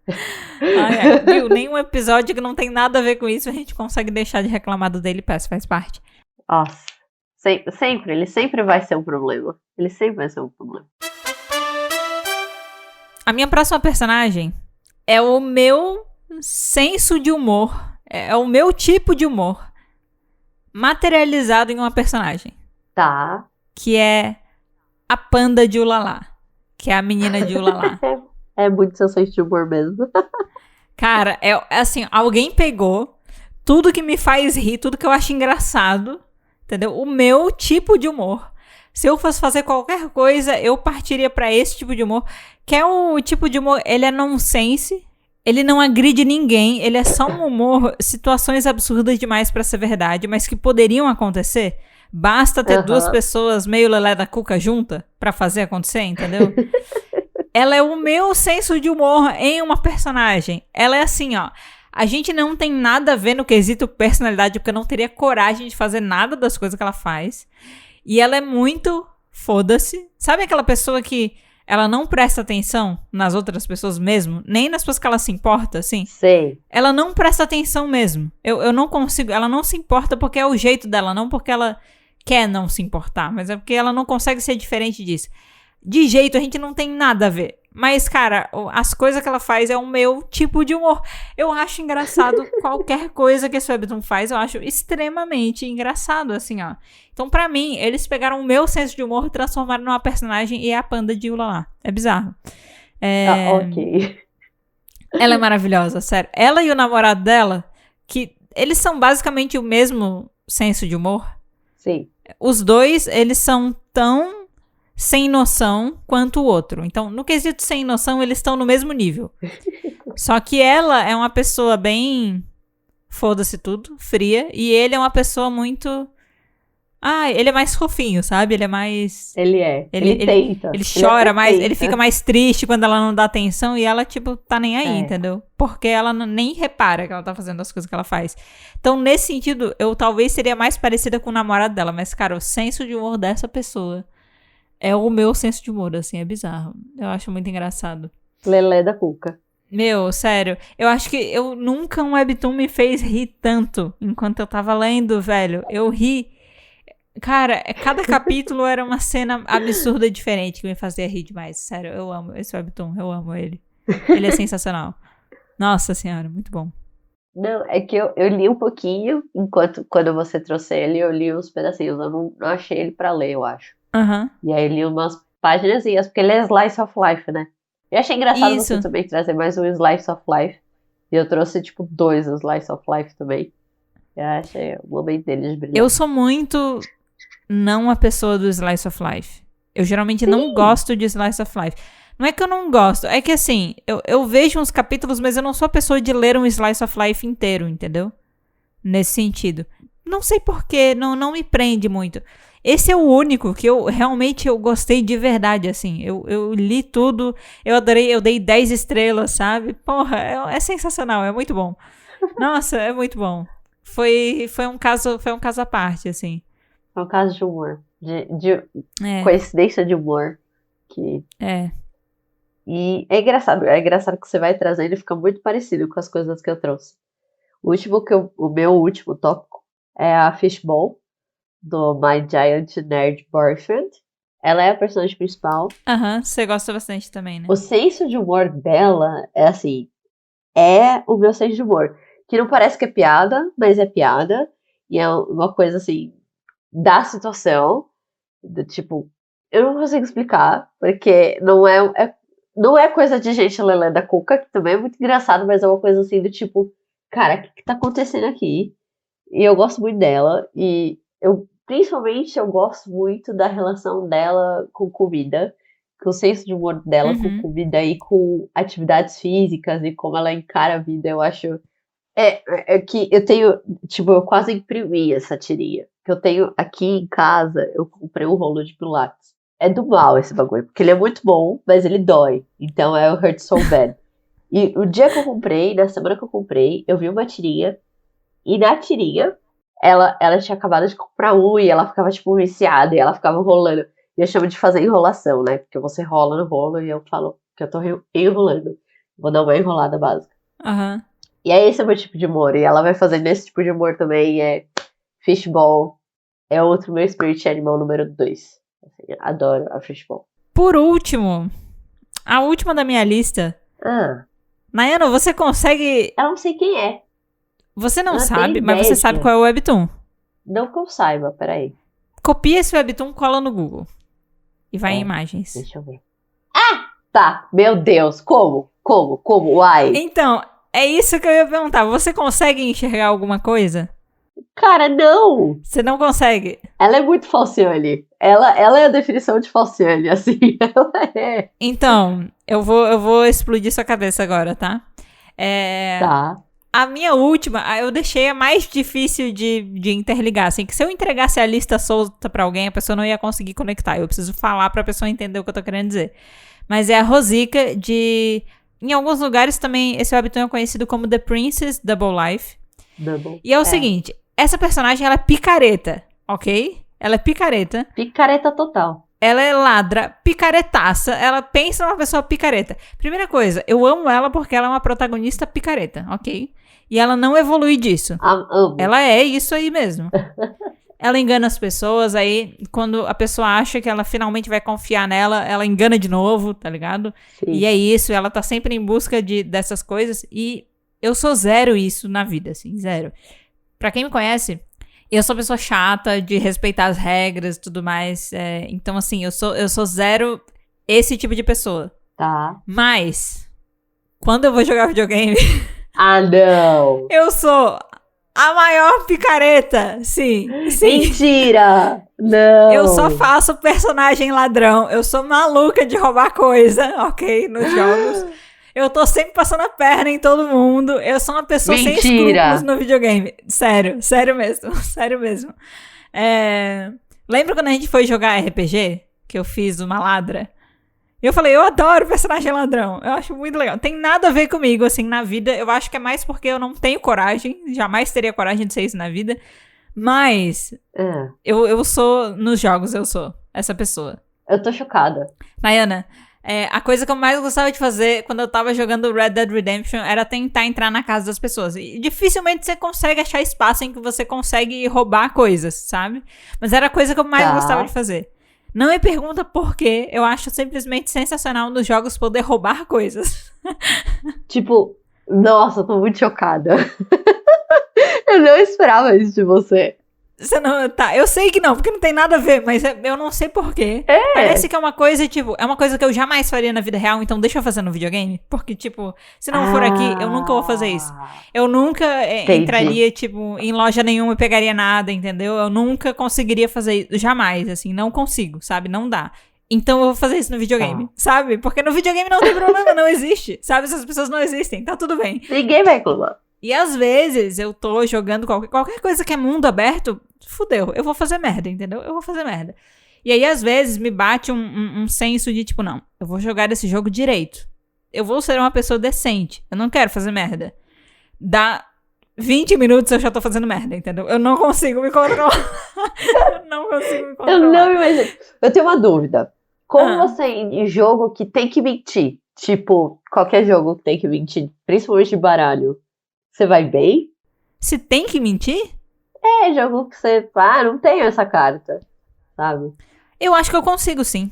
Ai, ai. Viu? Nenhum episódio que não tem nada a ver com isso a gente consegue deixar de reclamar do Daily Pass, faz parte. Nossa. Sempre, ele sempre vai ser um problema. Ele sempre vai ser um problema. A minha próxima personagem é o meu senso de humor. É o meu tipo de humor materializado em uma personagem. Tá. Que é a panda de Ulalá. Que é a menina de Ulalá. É muito seu senso de humor mesmo. Cara, é assim, alguém pegou tudo que me faz rir, tudo que eu acho engraçado, entendeu? O meu tipo de humor. Se eu fosse fazer qualquer coisa, eu partiria pra esse tipo de humor, que é o tipo de humor, ele é nonsense, ele não agride ninguém, ele é só um humor, situações absurdas demais pra ser verdade, mas que poderiam acontecer. Basta ter duas Aham. pessoas meio lelé da cuca junta pra fazer acontecer, entendeu? Ela é o meu senso de humor em uma personagem. Ela é assim, ó. A gente não tem nada a ver no quesito personalidade, porque eu não teria coragem de fazer nada das coisas que ela faz. E ela é muito foda-se. Sabe aquela pessoa que ela não presta atenção nas outras pessoas mesmo? Nem nas pessoas que ela se importa, assim? Sei. Ela não presta atenção mesmo. Eu não consigo. Ela não se importa porque é o jeito dela, não porque ela quer não se importar, mas é porque ela não consegue ser diferente disso. De jeito, a gente não tem nada a ver. Mas, cara, as coisas que ela faz é o meu tipo de humor. Eu acho engraçado qualquer coisa que esse webtoon faz, eu acho extremamente engraçado, assim, ó. Então, pra mim, eles pegaram o meu senso de humor e transformaram numa personagem e é a panda de Ulala. É bizarro. Ok. Ela é maravilhosa, sério. Ela e o namorado dela, que eles são basicamente o mesmo senso de humor. Sim. Os dois, eles são tão sem noção quanto o outro. Então, no quesito sem noção, eles estão no mesmo nível. Só que ela é uma pessoa bem foda-se tudo, fria, e ele é uma pessoa muito... ele é mais fofinho, sabe? Ele é mais... Ele tenta. Ele chora mais, tenta. ele fica mais triste quando ela não dá atenção e ela, tipo, tá nem aí, entendeu? Porque ela nem repara que ela tá fazendo as coisas que ela faz. Então, nesse sentido, eu talvez seria mais parecida com o namorado dela, mas, cara, o senso de humor dessa pessoa é o meu senso de humor, assim, é bizarro. Eu acho muito engraçado. Lelé da Cuca. Meu, sério, eu acho que nunca um webtoon me fez rir tanto enquanto eu tava lendo, velho. Eu ri. Cara, cada capítulo era uma cena absurda e diferente que me fazia rir demais. Sério, eu amo esse webtoon, eu amo ele. Ele é sensacional. Nossa senhora, muito bom. Não, é que eu li um pouquinho, quando você trouxe ele, eu li uns pedacinhos. Eu não achei ele pra ler, eu acho. E aí eu li umas páginazinhas, porque ele é Slice of Life, né? Eu achei engraçado você também trazer mais um Slice of Life. E eu trouxe, tipo, 2 Slice of Life também. Eu achei o momento deles brilhar. Eu sou muito não a pessoa do Slice of Life. Eu geralmente não gosto de Slice of Life. Não é que eu não gosto, é que assim, eu vejo uns capítulos, mas eu não sou a pessoa de ler um Slice of Life inteiro, entendeu? Nesse sentido. Não sei porquê, não me prende muito. Esse é o único que eu gostei de verdade, assim. Eu li tudo, eu adorei, eu dei 10 estrelas, sabe? Porra, é sensacional, é muito bom. Nossa, é muito bom. Foi um caso à parte, assim. É um caso de humor. De coincidência de humor. E é engraçado que você vai trazendo e fica muito parecido com as coisas que eu trouxe. O meu último tópico é a Fishbowl, do My Giant Nerd Boyfriend. Ela é a personagem principal. Você gosta bastante também, né? O senso de humor dela é assim, é o meu senso de humor. Que não parece que é piada, mas é piada. E é uma coisa assim, da situação, do tipo, eu não consigo explicar, porque não é coisa de gente lelé da cuca, que também é muito engraçado, mas é uma coisa assim do tipo, cara, o que tá acontecendo aqui? E eu gosto muito dela, e principalmente eu gosto muito da relação dela com comida, com o senso de humor dela com comida e com atividades físicas e como ela encara a vida. Eu acho que eu tenho, tipo, eu quase imprimi essa tirinha. Que eu tenho aqui em casa, eu comprei um rolo de pilates. É do mal esse bagulho, porque ele é muito bom, mas ele dói. Então é o Hurt So Bad. E o dia que eu comprei, na semana que eu comprei, eu vi uma tirinha. E na tirinha, ela tinha acabado de comprar um e ela ficava, tipo, viciada. E ela ficava rolando. E eu chamo de fazer enrolação, né? Porque você rola no rolo e eu falo que eu tô enrolando. Vou dar uma enrolada básica. E aí esse é o meu tipo de humor. E ela vai fazendo esse tipo de humor também. É Fishbowl. É outro meu spirit animal número 2. Assim, adoro a Fishbowl. Por último, a última da minha lista. Nayana, você consegue... Eu não sei quem é. Você não sabe, mas você sabe qual é o webtoon. Não que eu saiba, peraí. Copia esse webtoon, cola no Google. E vai em imagens. Deixa eu ver. Tá. Meu Deus. Como? Uai. Então, é isso que eu ia perguntar. Você consegue enxergar alguma coisa? Cara, não. Você não consegue? Ela é muito falciane. Ela é a definição de falciane, assim. Ela é. Então, eu vou explodir sua cabeça agora, tá? Tá. A minha última, eu deixei a mais difícil de interligar, assim, que se eu entregasse a lista solta pra alguém, a pessoa não ia conseguir conectar. Eu preciso falar pra pessoa entender o que eu tô querendo dizer. Mas é a Rosica de... Em alguns lugares também, esse webtoon é conhecido como The Princess Double Life. E é o seguinte, essa personagem, ela é picareta, ok? Ela é picareta. Picareta total. Ela é ladra, picaretaça. Ela pensa numa pessoa picareta. Primeira coisa, eu amo ela porque ela é uma protagonista picareta, ok? E ela não evolui disso. Amo. Ela é isso aí mesmo. ela engana as pessoas, aí quando a pessoa acha que ela finalmente vai confiar nela, ela engana de novo, tá ligado? Sim. E é isso, ela tá sempre em busca dessas coisas, e eu sou zero isso na vida, assim, zero. Pra quem me conhece, eu sou uma pessoa chata, de respeitar as regras e tudo mais, então assim, eu sou zero esse tipo de pessoa. Tá. Mas, quando eu vou jogar videogame... Ah, não! Eu sou a maior picareta, sim. Mentira! Não! Eu só faço personagem ladrão. Eu sou maluca de roubar coisa, ok? Nos jogos. Eu tô sempre passando a perna em todo mundo. Eu sou uma pessoa sem escrúpulos no videogame. Sério, sério mesmo. Sério mesmo. Lembra quando a gente foi jogar RPG? Que eu fiz uma ladra? E eu falei, eu adoro personagem ladrão. Eu acho muito legal. Tem nada a ver comigo, assim, na vida. Eu acho que é mais porque eu não tenho coragem. Jamais teria coragem de ser isso na vida. Mas eu sou, nos jogos, eu sou essa pessoa. Eu tô chocada. Nayana, a coisa que eu mais gostava de fazer quando eu tava jogando Red Dead Redemption era tentar entrar na casa das pessoas. E dificilmente você consegue achar espaço em que você consegue roubar coisas, sabe? Mas era a coisa que eu mais gostava de fazer. Não me pergunta por quê, eu acho simplesmente sensacional nos jogos poder roubar coisas. Tipo, nossa, eu tô muito chocada. Eu não esperava isso de você. Você não, tá, eu sei que não, porque não tem nada a ver, mas eu não sei por quê. Parece que é uma coisa, tipo, é uma coisa que eu jamais faria na vida real, então deixa eu fazer no videogame. Porque, tipo, se não for aqui, eu nunca vou fazer isso. Eu nunca entraria, tipo, em loja nenhuma e pegaria nada, entendeu? Eu nunca conseguiria fazer isso, jamais, assim, não consigo, sabe? Não dá. Então eu vou fazer isso no videogame, sabe? Porque no videogame não tem problema, não existe, sabe? Essas pessoas não existem, tá tudo bem. Ninguém vai reclamar. E às vezes eu tô jogando qualquer coisa que é mundo aberto, fudeu, eu vou fazer merda, entendeu? Eu vou fazer merda. E aí às vezes me bate um senso de tipo, não, eu vou jogar esse jogo direito. Eu vou ser uma pessoa decente, eu não quero fazer merda. Dá 20 minutos eu já tô fazendo merda, entendeu? Eu não consigo me controlar. Eu não consigo me controlar. Eu não imagino. Eu tenho uma dúvida. Como você, em jogo que tem que mentir, tipo, qualquer jogo que tem que mentir, principalmente de baralho, você vai bem? Se tem que mentir? Jogo que você... não tenho essa carta, sabe? Eu acho que eu consigo, sim.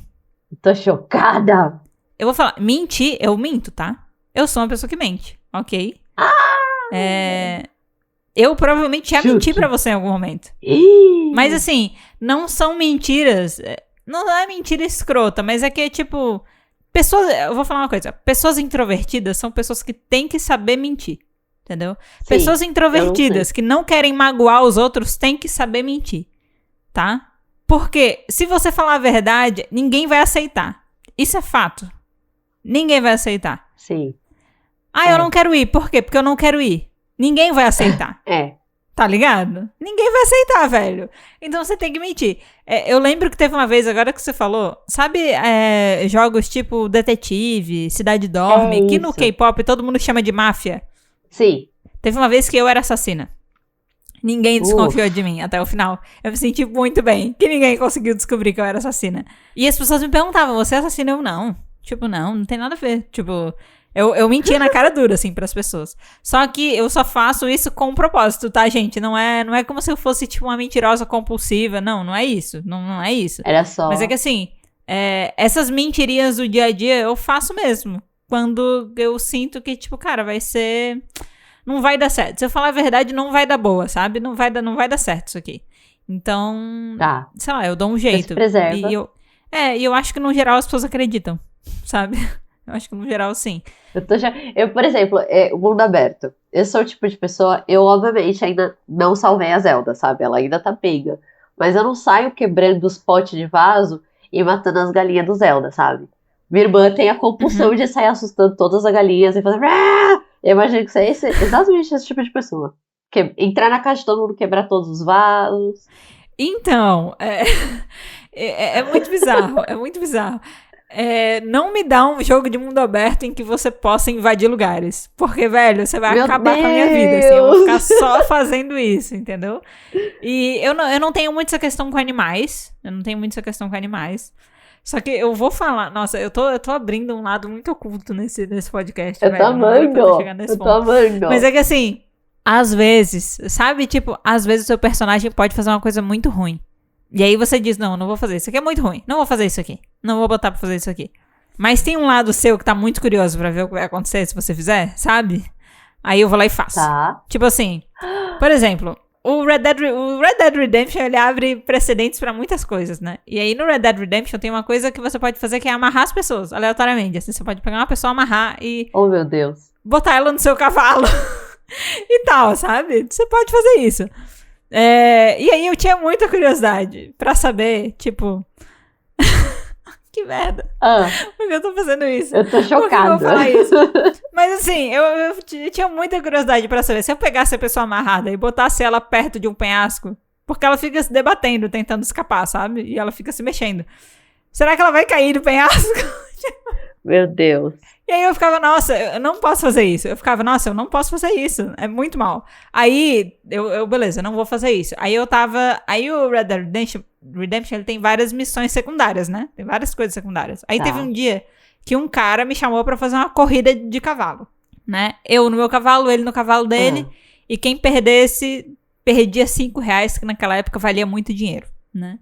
Tô chocada! Eu vou falar, mentir, eu minto, tá? Eu sou uma pessoa que mente, ok? Eu provavelmente ia mentir pra você em algum momento. Mas assim, não são mentiras... Não é mentira escrota, mas é que, tipo... Eu vou falar uma coisa. Pessoas introvertidas são pessoas que têm que saber mentir. Entendeu? Sim, pessoas introvertidas que não querem magoar os outros têm que saber mentir, tá? Porque se você falar a verdade, ninguém vai aceitar. Isso é fato. Ninguém vai aceitar. Sim. Eu não quero ir. Por quê? Porque eu não quero ir. Ninguém vai aceitar. Tá ligado? Ninguém vai aceitar, velho. Então você tem que mentir. Eu lembro que teve uma vez, agora que você falou, sabe jogos tipo Detetive, Cidade Dorme, que no K-pop todo mundo chama de máfia? Sim. Teve uma vez que eu era assassina. Ninguém desconfiou de mim até o final. Eu me senti muito bem, que ninguém conseguiu descobrir que eu era assassina. E as pessoas me perguntavam, você é assassina? Eu, não. Tipo, não tem nada a ver. Tipo, eu mentia na cara dura, assim, pras pessoas. Só que eu só faço isso com um propósito, tá, gente? Não é como se eu fosse, tipo, uma mentirosa compulsiva. Não é isso. Não é isso. Era só... Mas é que, assim, essas mentirinhas do dia a dia eu faço mesmo. Quando eu sinto que, tipo, cara, vai ser... Não vai dar certo. Se eu falar a verdade, não vai dar boa, sabe? Não vai dar certo isso aqui. Então, sei lá, eu dou um jeito. Você preserva. E eu acho que, no geral, as pessoas acreditam, sabe? Eu acho que, no geral, sim. Eu, por exemplo, o mundo aberto. Eu sou o tipo de pessoa... Eu, obviamente, ainda não salvei a Zelda, sabe? Ela ainda tá pega. Mas eu não saio quebrando os potes de vaso e matando as galinhas do Zelda, sabe? Minha irmã tem a compulsão de sair assustando todas as galinhas e fazer... Eu imagino que você é exatamente esse tipo de pessoa. Entrar na casa de todo mundo, quebrar todos os vasos. Então, é muito bizarro. É muito bizarro. Não me dá um jogo de mundo aberto em que você possa invadir lugares. Porque, velho, você vai acabar com a minha vida. Assim, eu vou ficar só fazendo isso, entendeu? E eu não tenho muito essa questão com animais. Só que eu vou falar... Nossa, eu tô abrindo um lado muito oculto nesse podcast. Eu tô amando. Mas é que assim... às vezes, sabe? Tipo, às vezes o seu personagem pode fazer uma coisa muito ruim. E aí você diz, não vou fazer isso aqui, é muito ruim. Não vou fazer isso aqui. Não vou botar pra fazer isso aqui. Mas tem um lado seu que tá muito curioso pra ver o que vai acontecer se você fizer, sabe? Aí eu vou lá e faço. Tá. Tipo assim, por exemplo, o Red Dead Redemption, ele abre precedentes pra muitas coisas, né? E aí no Red Dead Redemption tem uma coisa que você pode fazer que é amarrar as pessoas, aleatoriamente. Assim, você pode pegar uma pessoa, amarrar e... Oh, meu Deus. botar ela no seu cavalo e tal, sabe? Você pode fazer isso. E aí eu tinha muita curiosidade pra saber, tipo... que merda. Por que eu tô fazendo isso? Eu tô chocada. Por que eu vou falar isso? Mas assim, eu tinha muita curiosidade pra saber. Se eu pegasse a pessoa amarrada e botasse ela perto de um penhasco, porque ela fica se debatendo, tentando escapar, sabe? E ela fica se mexendo. Será que ela vai cair do penhasco? Meu Deus. E aí eu ficava, nossa, eu não posso fazer isso. Eu ficava, nossa, eu não posso fazer isso. É muito mal. Aí, beleza, eu não vou fazer isso. Aí o Red Dead Redemption, ele tem várias missões secundárias, né? Tem várias coisas secundárias. Aí teve um dia que um cara me chamou pra fazer uma corrida de cavalo, né? Eu no meu cavalo, ele no cavalo dele. E quem perdesse, perdia R$5, que naquela época valia muito dinheiro, né?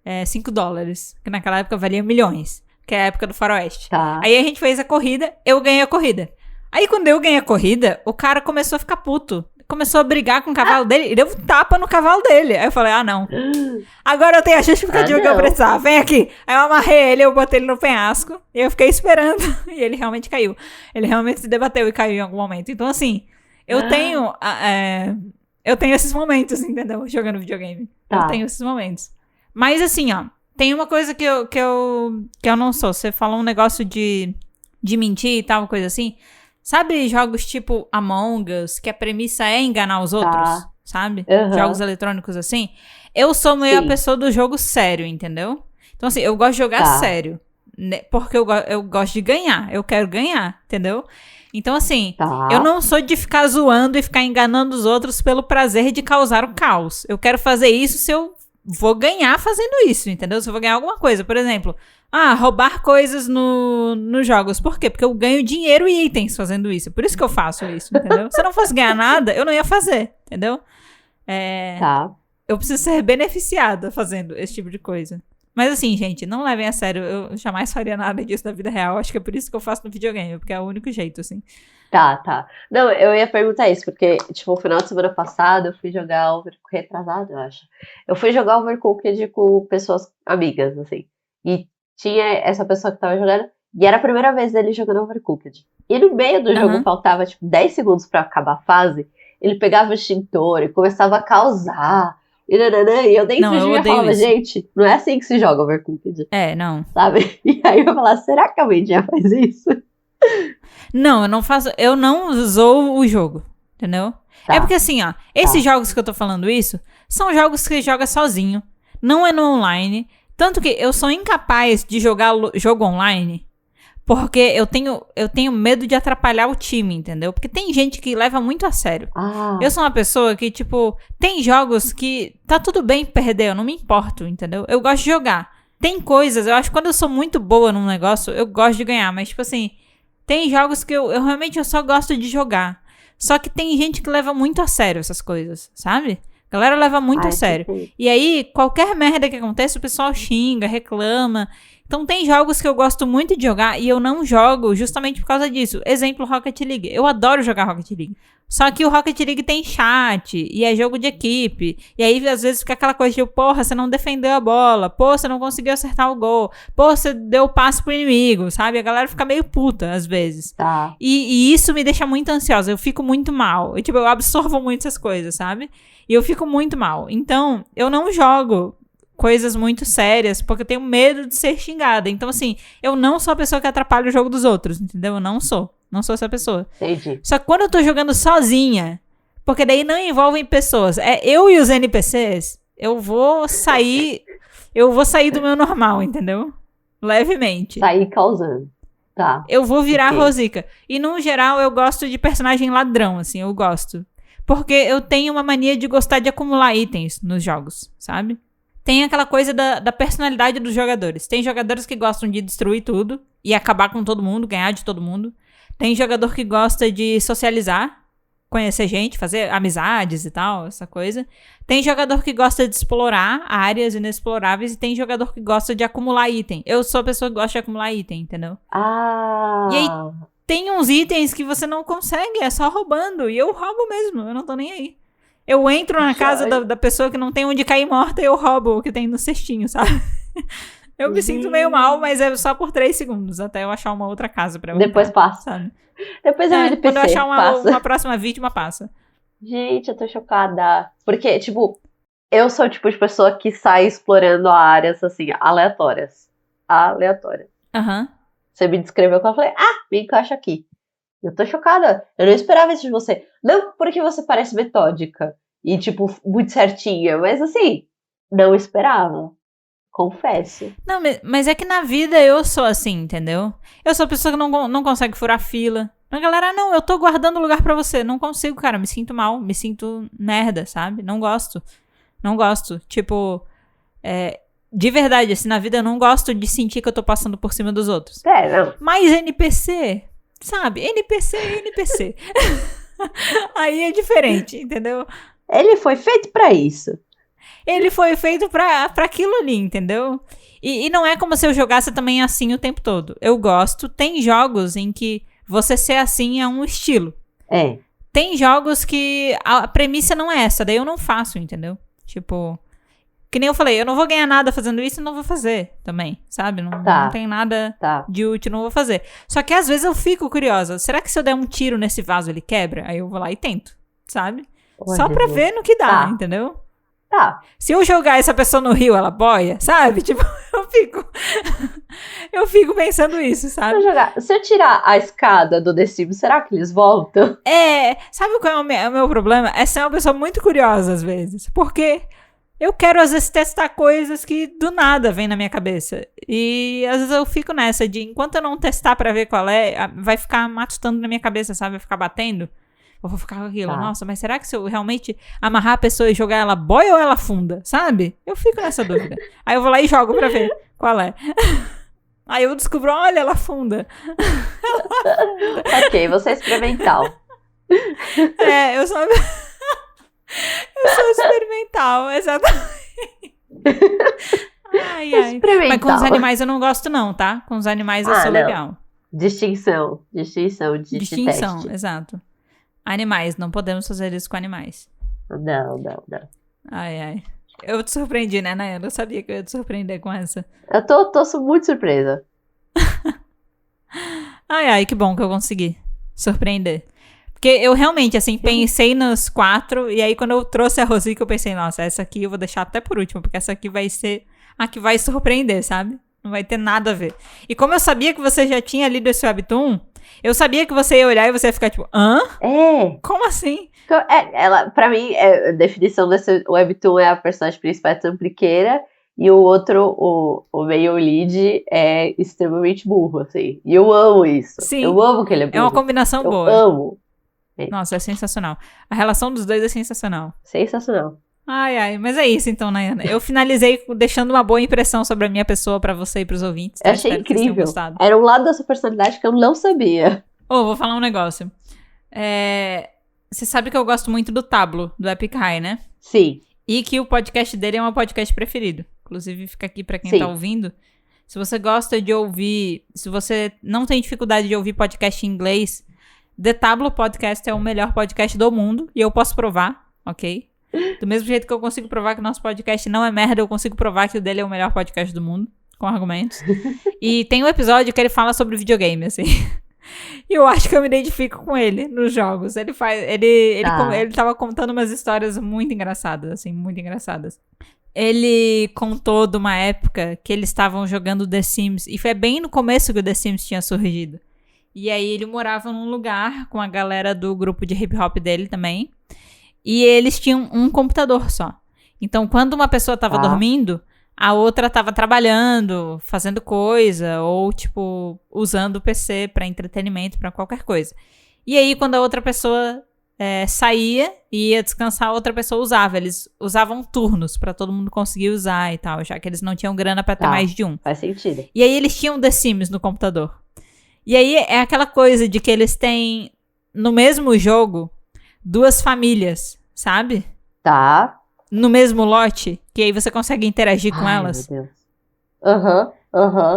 $5, que naquela época valia milhões. Que é a época do faroeste. Tá. Aí a gente fez a corrida, eu ganhei a corrida. Aí quando eu ganhei a corrida, o cara começou a ficar puto. Começou a brigar com o cavalo dele e deu um tapa no cavalo dele. Aí eu falei, não. Agora eu tenho a justificativa que eu precisava. Vem aqui. Aí eu amarrei ele, eu botei ele no penhasco. E eu fiquei esperando. E ele realmente caiu. Ele realmente se debateu e caiu em algum momento. Então assim, eu tenho esses momentos, entendeu? Jogando videogame. Eu tenho esses momentos. Mas assim, ó. Tem uma coisa que eu não sou. Você falou um negócio de mentir e tal, coisa assim. Sabe jogos tipo Among Us, que a premissa é enganar os outros? Sabe? Jogos eletrônicos assim. Eu sou meio a pessoa do jogo sério, entendeu? Então assim, eu gosto de jogar sério. Né? Porque eu gosto de ganhar. Eu quero ganhar, entendeu? Então assim, eu não sou de ficar zoando e ficar enganando os outros pelo prazer de causar o caos. Eu quero fazer isso se eu vou ganhar fazendo isso, entendeu? Se eu vou ganhar alguma coisa, por exemplo, roubar coisas nos jogos. Por quê? Porque eu ganho dinheiro e itens fazendo isso. Por isso que eu faço isso, entendeu? Se eu não fosse ganhar nada, eu não ia fazer, entendeu? Eu preciso ser beneficiada fazendo esse tipo de coisa. Mas assim, gente, não levem a sério. Eu jamais faria nada disso na vida real. Acho que é por isso que eu faço no videogame, porque é o único jeito, assim. Tá. Não, eu ia perguntar isso, porque, tipo, no final de semana passado eu fui jogar retrasado, eu acho. Eu fui jogar Overcooked com pessoas amigas, assim. E tinha essa pessoa que tava jogando, e era a primeira vez dele jogando Overcooked. E no meio do jogo faltava, tipo, 10 segundos pra acabar a fase, ele pegava o extintor e começava a causar. E eu dentro de mim falava, gente, não é assim que se joga Overcooked. Não. Sabe? E aí eu falava, será que a Mendinha faz isso? Não, eu não faço. Eu não zoo o jogo, entendeu? É porque assim, ó, esses jogos que eu tô falando isso são jogos que joga sozinho, não é no online. Tanto que eu sou incapaz de jogar jogo online porque eu tenho medo de atrapalhar o time, entendeu? Porque tem gente que leva muito a sério. Eu sou uma pessoa que, tipo, tem jogos que tá tudo bem perder, eu não me importo, entendeu? Eu gosto de jogar. Tem coisas, eu acho que quando eu sou muito boa num negócio, eu gosto de ganhar, mas, tipo assim, tem jogos que eu realmente só gosto de jogar. Só que tem gente que leva muito a sério essas coisas, sabe? A galera leva muito a sério. E aí, qualquer merda que acontece, o pessoal xinga, reclama. Então tem jogos que eu gosto muito de jogar e eu não jogo justamente por causa disso. Exemplo, Rocket League. Eu adoro jogar Rocket League. Só que o Rocket League tem chat e é jogo de equipe. E aí, às vezes, fica aquela coisa de, porra, você não defendeu a bola. Pô, você não conseguiu acertar o gol. Pô, você deu passe pro inimigo, sabe? A galera fica meio puta, às vezes. E isso me deixa muito ansiosa. Eu fico muito mal. Eu absorvo muito essas coisas, sabe? E eu fico muito mal. Então, eu não jogo coisas muito sérias, porque eu tenho medo de ser xingada. Então, assim, eu não sou a pessoa que atrapalha o jogo dos outros, entendeu? Eu não sou. Não sou essa pessoa. Entendi. Só que quando eu tô jogando sozinha, porque daí não envolvem pessoas, é eu e os NPCs, eu vou sair do meu normal, entendeu? Levemente. Sair causando. Tá. Eu vou virar Rosica. E, no geral, eu gosto de personagem ladrão, assim, eu gosto. Porque eu tenho uma mania de gostar de acumular itens nos jogos, sabe? Tem aquela coisa da personalidade dos jogadores. Tem jogadores que gostam de destruir tudo e acabar com todo mundo, ganhar de todo mundo. Tem jogador que gosta de socializar, conhecer gente, fazer amizades e tal, essa coisa. Tem jogador que gosta de explorar áreas inexploráveis e tem jogador que gosta de acumular item. Eu sou a pessoa que gosta de acumular item, entendeu? E aí, tem uns itens que você não consegue, é só roubando. E eu roubo mesmo, eu não tô nem aí. Eu entro na casa da pessoa que não tem onde cair morta e eu roubo o que tem no cestinho, sabe? Eu me sinto meio mal, mas é só por 3 segundos, até eu achar uma outra casa pra eu Depois entrar, passa. sabe? Depois é NPC, quando eu achar passa. uma próxima vítima, passa. Gente, eu tô chocada. Porque, tipo, eu sou o tipo de pessoa que sai explorando áreas, assim, aleatórias. Aham. Você me descreveu que eu falei, me encaixa aqui. Eu tô chocada. Eu não esperava isso de você. Não porque você parece metódica e, tipo, muito certinha, mas assim, não esperava. Confesso. Não, mas é que na vida eu sou assim, entendeu? Eu sou a pessoa que não consegue furar fila. A galera, não, eu tô guardando lugar pra você. Não consigo, cara, me sinto mal, me sinto merda, sabe? Não gosto. Tipo, de verdade, assim, na vida eu não gosto de sentir que eu tô passando por cima dos outros. Não. Mas NPC, sabe? NPC. Aí é diferente, entendeu? Ele foi feito pra isso. Ele foi feito pra aquilo ali, entendeu? E não é como se eu jogasse também assim o tempo todo. Eu gosto. Tem jogos em que você ser assim é um estilo. Tem jogos que a premissa não é essa, daí eu não faço, entendeu? Tipo, que nem eu falei, eu não vou ganhar nada fazendo isso e não vou fazer também, sabe? Não tem nada de útil, não vou fazer. Só que às vezes eu fico curiosa, será que se eu der um tiro nesse vaso ele quebra? Aí eu vou lá e tento, sabe? Só pra ver no que dá, entendeu? Se eu jogar essa pessoa no rio, ela boia, sabe? Tipo, eu fico pensando isso, sabe? Se eu tirar a escada do The Sims, será que eles voltam? Sabe qual é o meu problema? É ser uma pessoa muito curiosa às vezes, porque eu quero às vezes testar coisas que do nada vem na minha cabeça. E às vezes eu fico nessa de, enquanto eu não testar pra ver qual é, vai ficar matutando na minha cabeça, sabe? Vai ficar batendo. Eu vou ficar com aquilo. Nossa, mas será que se eu realmente amarrar a pessoa e jogar ela boia ou ela afunda? Sabe? Eu fico nessa dúvida. Aí eu vou lá e jogo pra ver qual é. Aí eu descubro, olha, ela afunda. Ok, você é experimental. Eu sou experimental, exatamente. Ai. Experimental. Mas com os animais eu não gosto não, tá? Com os animais eu sou legal. Distinção de teste. Exato. Animais, não podemos fazer isso com animais. Não. Ai. Eu te surpreendi, né, Nayana? Eu sabia que eu ia te surpreender com essa. Eu tô muito surpresa. Ai, que bom que eu consegui surpreender. Porque eu realmente, assim, pensei nos 4, e aí quando eu trouxe a Rosica, eu pensei, nossa, essa aqui eu vou deixar até por último, porque essa aqui vai ser a que vai surpreender, sabe? Não vai ter nada a ver. E como eu sabia que você já tinha lido esse webtoon, eu sabia que você ia olhar e você ia ficar tipo, hã? Como assim? Ela, pra mim, a definição desse webtoon é a personagem principal trampliqueira e o outro, o meio lead, é extremamente burro, assim. E eu amo isso. Sim. Eu amo que ele é burro. É uma combinação boa. Eu amo. Nossa, é sensacional. A relação dos dois é sensacional. Sensacional. Ai, mas é isso então, Nayana. Eu finalizei deixando uma boa impressão sobre a minha pessoa pra você e pros ouvintes. Eu achei incrível. Era um lado da sua personalidade que eu não sabia. Vou falar um negócio. Você sabe que eu gosto muito do Tablo, do Epic High, né? Sim. E que o podcast dele é o meu podcast preferido. Inclusive, fica aqui pra quem tá ouvindo. Se você gosta de ouvir, se você não tem dificuldade de ouvir podcast em inglês, The Tablo Podcast é o melhor podcast do mundo. E eu posso provar, ok? Do mesmo jeito que eu consigo provar que o nosso podcast não é merda, eu consigo provar que o dele é o melhor podcast do mundo, com argumentos. E tem um episódio que ele fala sobre videogame, assim. E eu acho que eu me identifico com ele nos jogos. Ele tava contando umas histórias muito engraçadas, assim, muito engraçadas. Ele contou de uma época que eles estavam jogando The Sims, e foi bem no começo que o The Sims tinha surgido. E aí ele morava num lugar com a galera do grupo de hip hop dele também. E eles tinham um computador só. Então, quando uma pessoa tava dormindo, a outra tava trabalhando, fazendo coisa, ou, tipo, usando o PC pra entretenimento, pra qualquer coisa. E aí, quando a outra pessoa saía e ia descansar, a outra pessoa usava. Eles usavam turnos pra todo mundo conseguir usar e tal, já que eles não tinham grana pra ter mais de um. Faz sentido. E aí, eles tinham The Sims no computador. E aí, é aquela coisa de que eles têm, no mesmo jogo, 2 famílias, sabe? Tá. No mesmo lote, que aí você consegue interagir com elas. Meu Deus. Aham.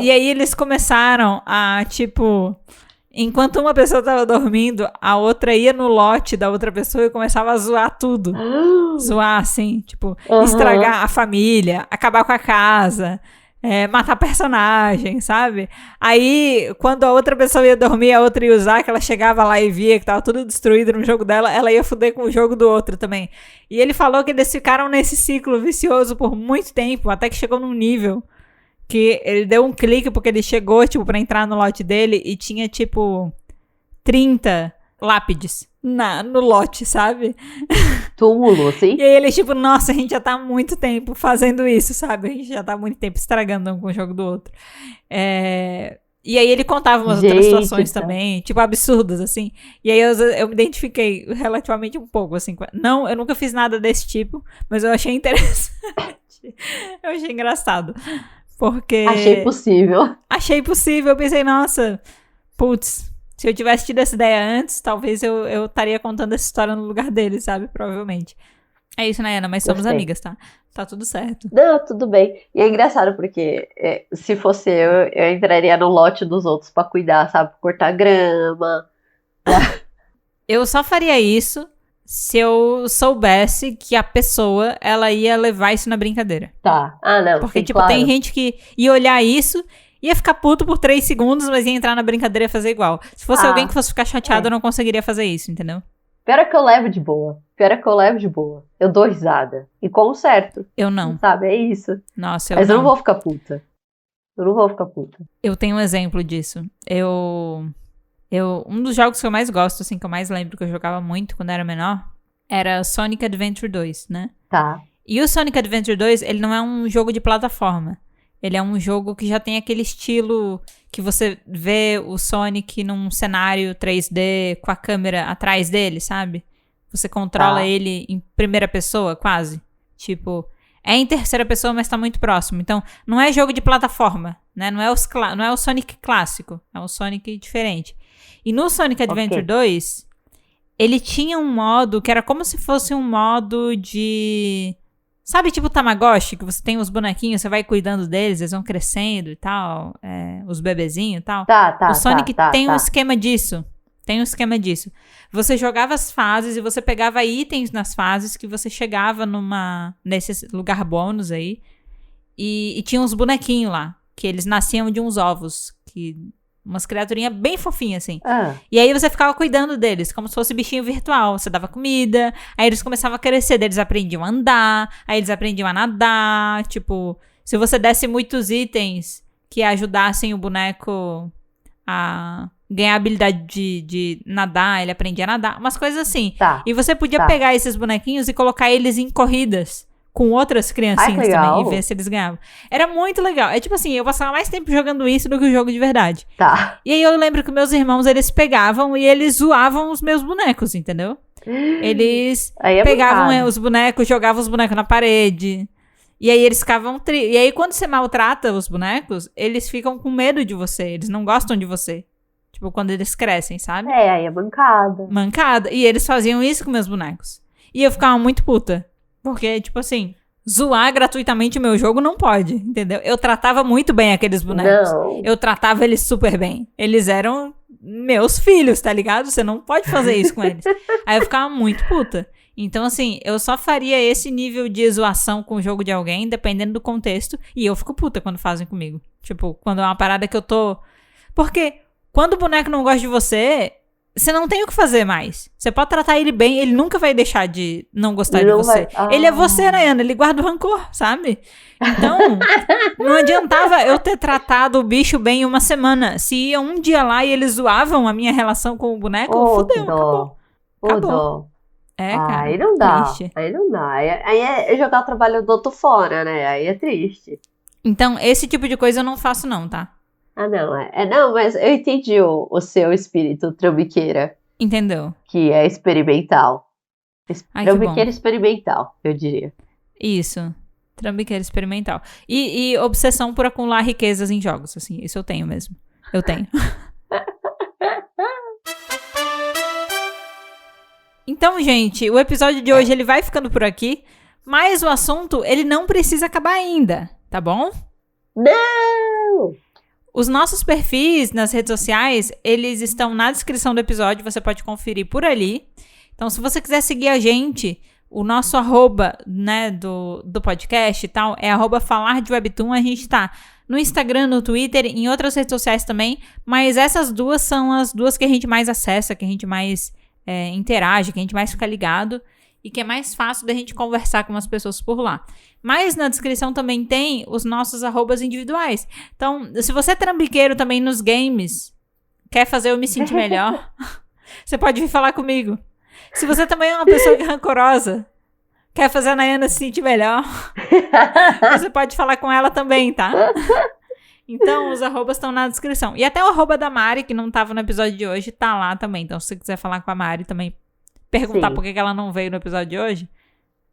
E aí eles começaram a, tipo, enquanto uma pessoa tava dormindo, a outra ia no lote da outra pessoa e começava a zoar tudo. Zoar, assim, tipo, estragar a família, acabar com a casa, matar personagem, sabe? Aí, quando a outra pessoa ia dormir, a outra ia usar, que ela chegava lá e via que tava tudo destruído no jogo dela, ela ia fuder com o jogo do outro também. E ele falou que eles ficaram nesse ciclo vicioso por muito tempo, até que chegou num nível que ele deu um clique porque ele chegou, tipo, pra entrar no lote dele e tinha, tipo, 30 lápides no lote, sabe? Túmulo, sim? E aí ele, tipo, nossa, a gente já tá há muito tempo fazendo isso, sabe? A gente já tá há muito tempo estragando um com o jogo do outro. E aí ele contava umas outras situações também, tipo, absurdas, assim. E aí eu me identifiquei relativamente um pouco, assim. Não, eu nunca fiz nada desse tipo, mas eu achei interessante. Eu achei engraçado. Porque... Achei possível. Eu pensei, nossa, putz, se eu tivesse tido essa ideia antes, talvez eu estaria contando essa história no lugar dele, sabe? Provavelmente. É isso, Nayana, mas somos amigas, tá? Tá tudo certo. Não, tudo bem. E é engraçado porque se fosse eu entraria no lote dos outros pra cuidar, sabe? Cortar grama. Eu só faria isso se eu soubesse que a pessoa, ela ia levar isso na brincadeira. Tá. Ah, não. Porque, sim, tipo, claro. tem gente que ia olhar isso, ia ficar puto por 3 segundos, mas ia entrar na brincadeira e fazer igual. Se fosse alguém que fosse ficar chateado, eu não conseguiria fazer isso, entendeu? Pior é que eu levo de boa. Eu dou risada. E conserto. Eu não. Sabe, é isso. Nossa, Mas eu não vou ficar puta. Eu tenho um exemplo disso. Um dos jogos que eu mais gosto, assim, que eu mais lembro que eu jogava muito quando era menor, era Sonic Adventure 2, né? Tá. E o Sonic Adventure 2, ele não é um jogo de plataforma. Ele é um jogo que já tem aquele estilo que você vê o Sonic num cenário 3D com a câmera atrás dele, sabe? Você controla ele em primeira pessoa, quase. Tipo, é em terceira pessoa, mas tá muito próximo. Então, não é jogo de plataforma, né? Não é o Sonic clássico. É um Sonic diferente. E no Sonic Adventure 2, ele tinha um modo que era como se fosse um modo de... Sabe, tipo Tamagotchi, que você tem os bonequinhos, você vai cuidando deles, eles vão crescendo e tal, os bebezinhos e tal. O Sonic tem um esquema disso. Você jogava as fases e você pegava itens nas fases que você chegava nesse lugar bônus aí. E tinha uns bonequinhos lá, que eles nasciam de uns ovos, umas criaturinhas bem fofinhas, assim. E aí você ficava cuidando deles, como se fosse bichinho virtual. Você dava comida, aí eles começavam a crescer, daí eles aprendiam a andar, aí eles aprendiam a nadar. Tipo, se você desse muitos itens que ajudassem o boneco a ganhar a habilidade de nadar, ele aprendia a nadar, umas coisas assim. E você podia pegar esses bonequinhos e colocar eles em corridas com outras criancinhas também e ver se eles ganhavam. Era muito legal. É tipo assim, eu passava mais tempo jogando isso do que o jogo de verdade. E aí eu lembro que meus irmãos, eles pegavam e eles zoavam os meus bonecos, entendeu? Eles pegavam os bonecos, jogavam os bonecos na parede. E aí eles ficavam... E aí quando você maltrata os bonecos, eles ficam com medo de você. Eles não gostam de você. Tipo, quando eles crescem, sabe? Aí é mancada. Mancada. E eles faziam isso com meus bonecos. E eu ficava muito puta. Porque, tipo assim, zoar gratuitamente o meu jogo não pode, entendeu? Eu tratava muito bem aqueles bonecos. Eu tratava eles super bem. Eles eram meus filhos, tá ligado? Você não pode fazer isso com eles. Aí eu ficava muito puta. Então, assim, eu só faria esse nível de zoação com o jogo de alguém, dependendo do contexto. E eu fico puta quando fazem comigo. Tipo, quando é uma parada que eu tô... Porque quando o boneco não gosta de você... Você não tem o que fazer mais. Você pode tratar ele bem, ele nunca vai deixar de não gostar de você. Ele é você, Nayana, ele guarda o rancor, sabe? Então, não adiantava eu ter tratado o bicho bem uma semana. Se ia um dia lá e eles zoavam a minha relação com o boneco, fudeu, acabou. Cara. Aí não dá. Triste. Aí não dá. Aí é jogar o trabalho do outro fora, né? Aí é triste. Então, esse tipo de coisa eu não faço não, tá? Não. Não, mas eu entendi o seu espírito trambiqueira. Entendeu? Que é experimental. Trambiqueira que experimental, eu diria. Isso. Trambiqueira experimental. E obsessão por acumular riquezas em jogos, assim. Isso eu tenho mesmo. Eu tenho. Então, gente, o episódio de hoje ele vai ficando por aqui, mas o assunto ele não precisa acabar ainda, tá bom? Não! Os nossos perfis nas redes sociais, eles estão na descrição do episódio, você pode conferir por ali. Então, se você quiser seguir a gente, o nosso arroba, né, do podcast e tal, é @falardewebtoon. A gente tá no Instagram, no Twitter, em outras redes sociais também, mas essas duas são as duas que a gente mais acessa, que a gente mais interage, que a gente mais fica ligado e que é mais fácil da gente conversar com as pessoas por lá. Mas na descrição também tem os nossos arrobas individuais. Então, se você é trambiqueiro também nos games, quer fazer eu me sentir melhor, você pode vir falar comigo. Se você também é uma pessoa rancorosa, quer fazer a Nayana se sentir melhor, você pode falar com ela também, tá? Então, os arrobas estão na descrição. E até o arroba da Mari, que não tava no episódio de hoje, tá lá também. Então, se você quiser falar com a Mari também, perguntar por que ela não veio no episódio de hoje,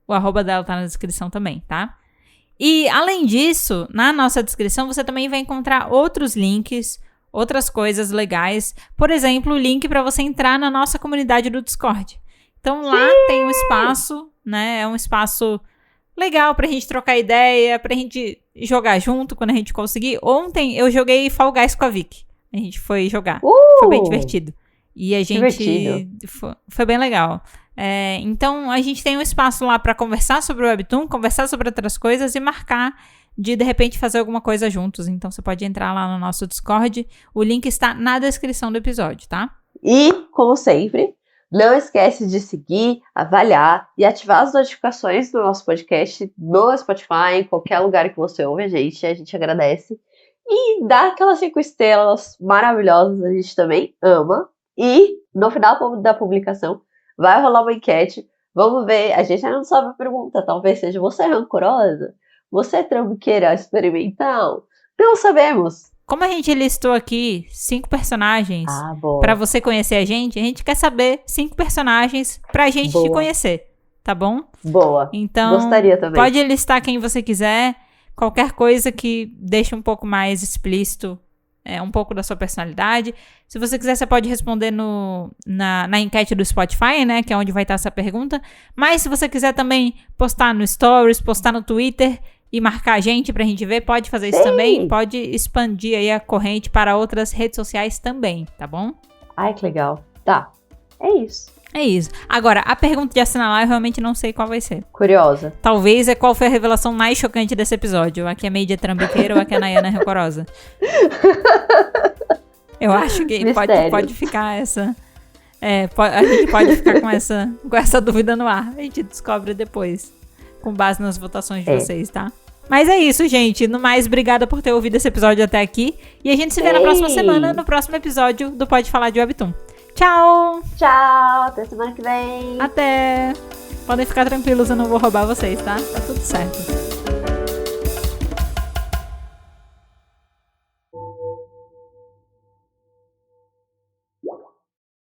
o arroba dela tá na descrição também, tá? E, além disso, na nossa descrição, você também vai encontrar outros links, outras coisas legais. Por exemplo, o link para você entrar na nossa comunidade do Discord. Então, lá tem um espaço, né? É um espaço legal pra gente trocar ideia, pra gente jogar junto quando a gente conseguir. Ontem eu joguei Fall Guys com a Vicky. A gente foi jogar. Foi bem divertido. E a gente... Foi bem legal. Então, a gente tem um espaço lá pra conversar sobre o Webtoon, conversar sobre outras coisas e marcar de repente, fazer alguma coisa juntos. Então, você pode entrar lá no nosso Discord. O link está na descrição do episódio, tá? E, como sempre, não esquece de seguir, avaliar e ativar as notificações do nosso podcast no Spotify, em qualquer lugar que você ouve a gente agradece. E dá aquelas 5 estrelas maravilhosas, a gente também ama. E, no final da publicação, vai rolar uma enquete. Vamos ver, a gente ainda não sabe a pergunta, talvez seja você rancorosa? Você é trambiqueira experimental? Não sabemos. Como a gente listou aqui 5 personagens pra você conhecer a gente quer saber 5 personagens pra gente te conhecer, tá bom? Boa. Então, gostaria também. Pode listar quem você quiser, qualquer coisa que deixe um pouco mais explícito um pouco da sua personalidade. Se você quiser, você pode responder na enquete do Spotify, né, que é onde vai estar essa pergunta. Mas se você quiser também postar no Stories, postar no Twitter e marcar a gente pra gente ver, pode fazer isso também. Pode expandir aí a corrente para outras redes sociais também, tá bom? Ai, que legal. Tá, é isso. É isso. Agora, a pergunta de assinalar eu realmente não sei qual vai ser. Curiosa. Talvez qual foi a revelação mais chocante desse episódio. A que é Meide trambiqueira ou a que a Nayana é rancorosa. Eu acho que pode ficar essa... a gente pode ficar com essa dúvida no ar. A gente descobre depois, com base nas votações de vocês, tá? Mas é isso, gente. No mais, obrigada por ter ouvido esse episódio até aqui. E a gente se vê na próxima semana, no próximo episódio do Pode Falar de Webtoon. Tchau! Tchau! Até semana que vem! Até! Podem ficar tranquilos, eu não vou roubar vocês, tá? Tá tudo certo.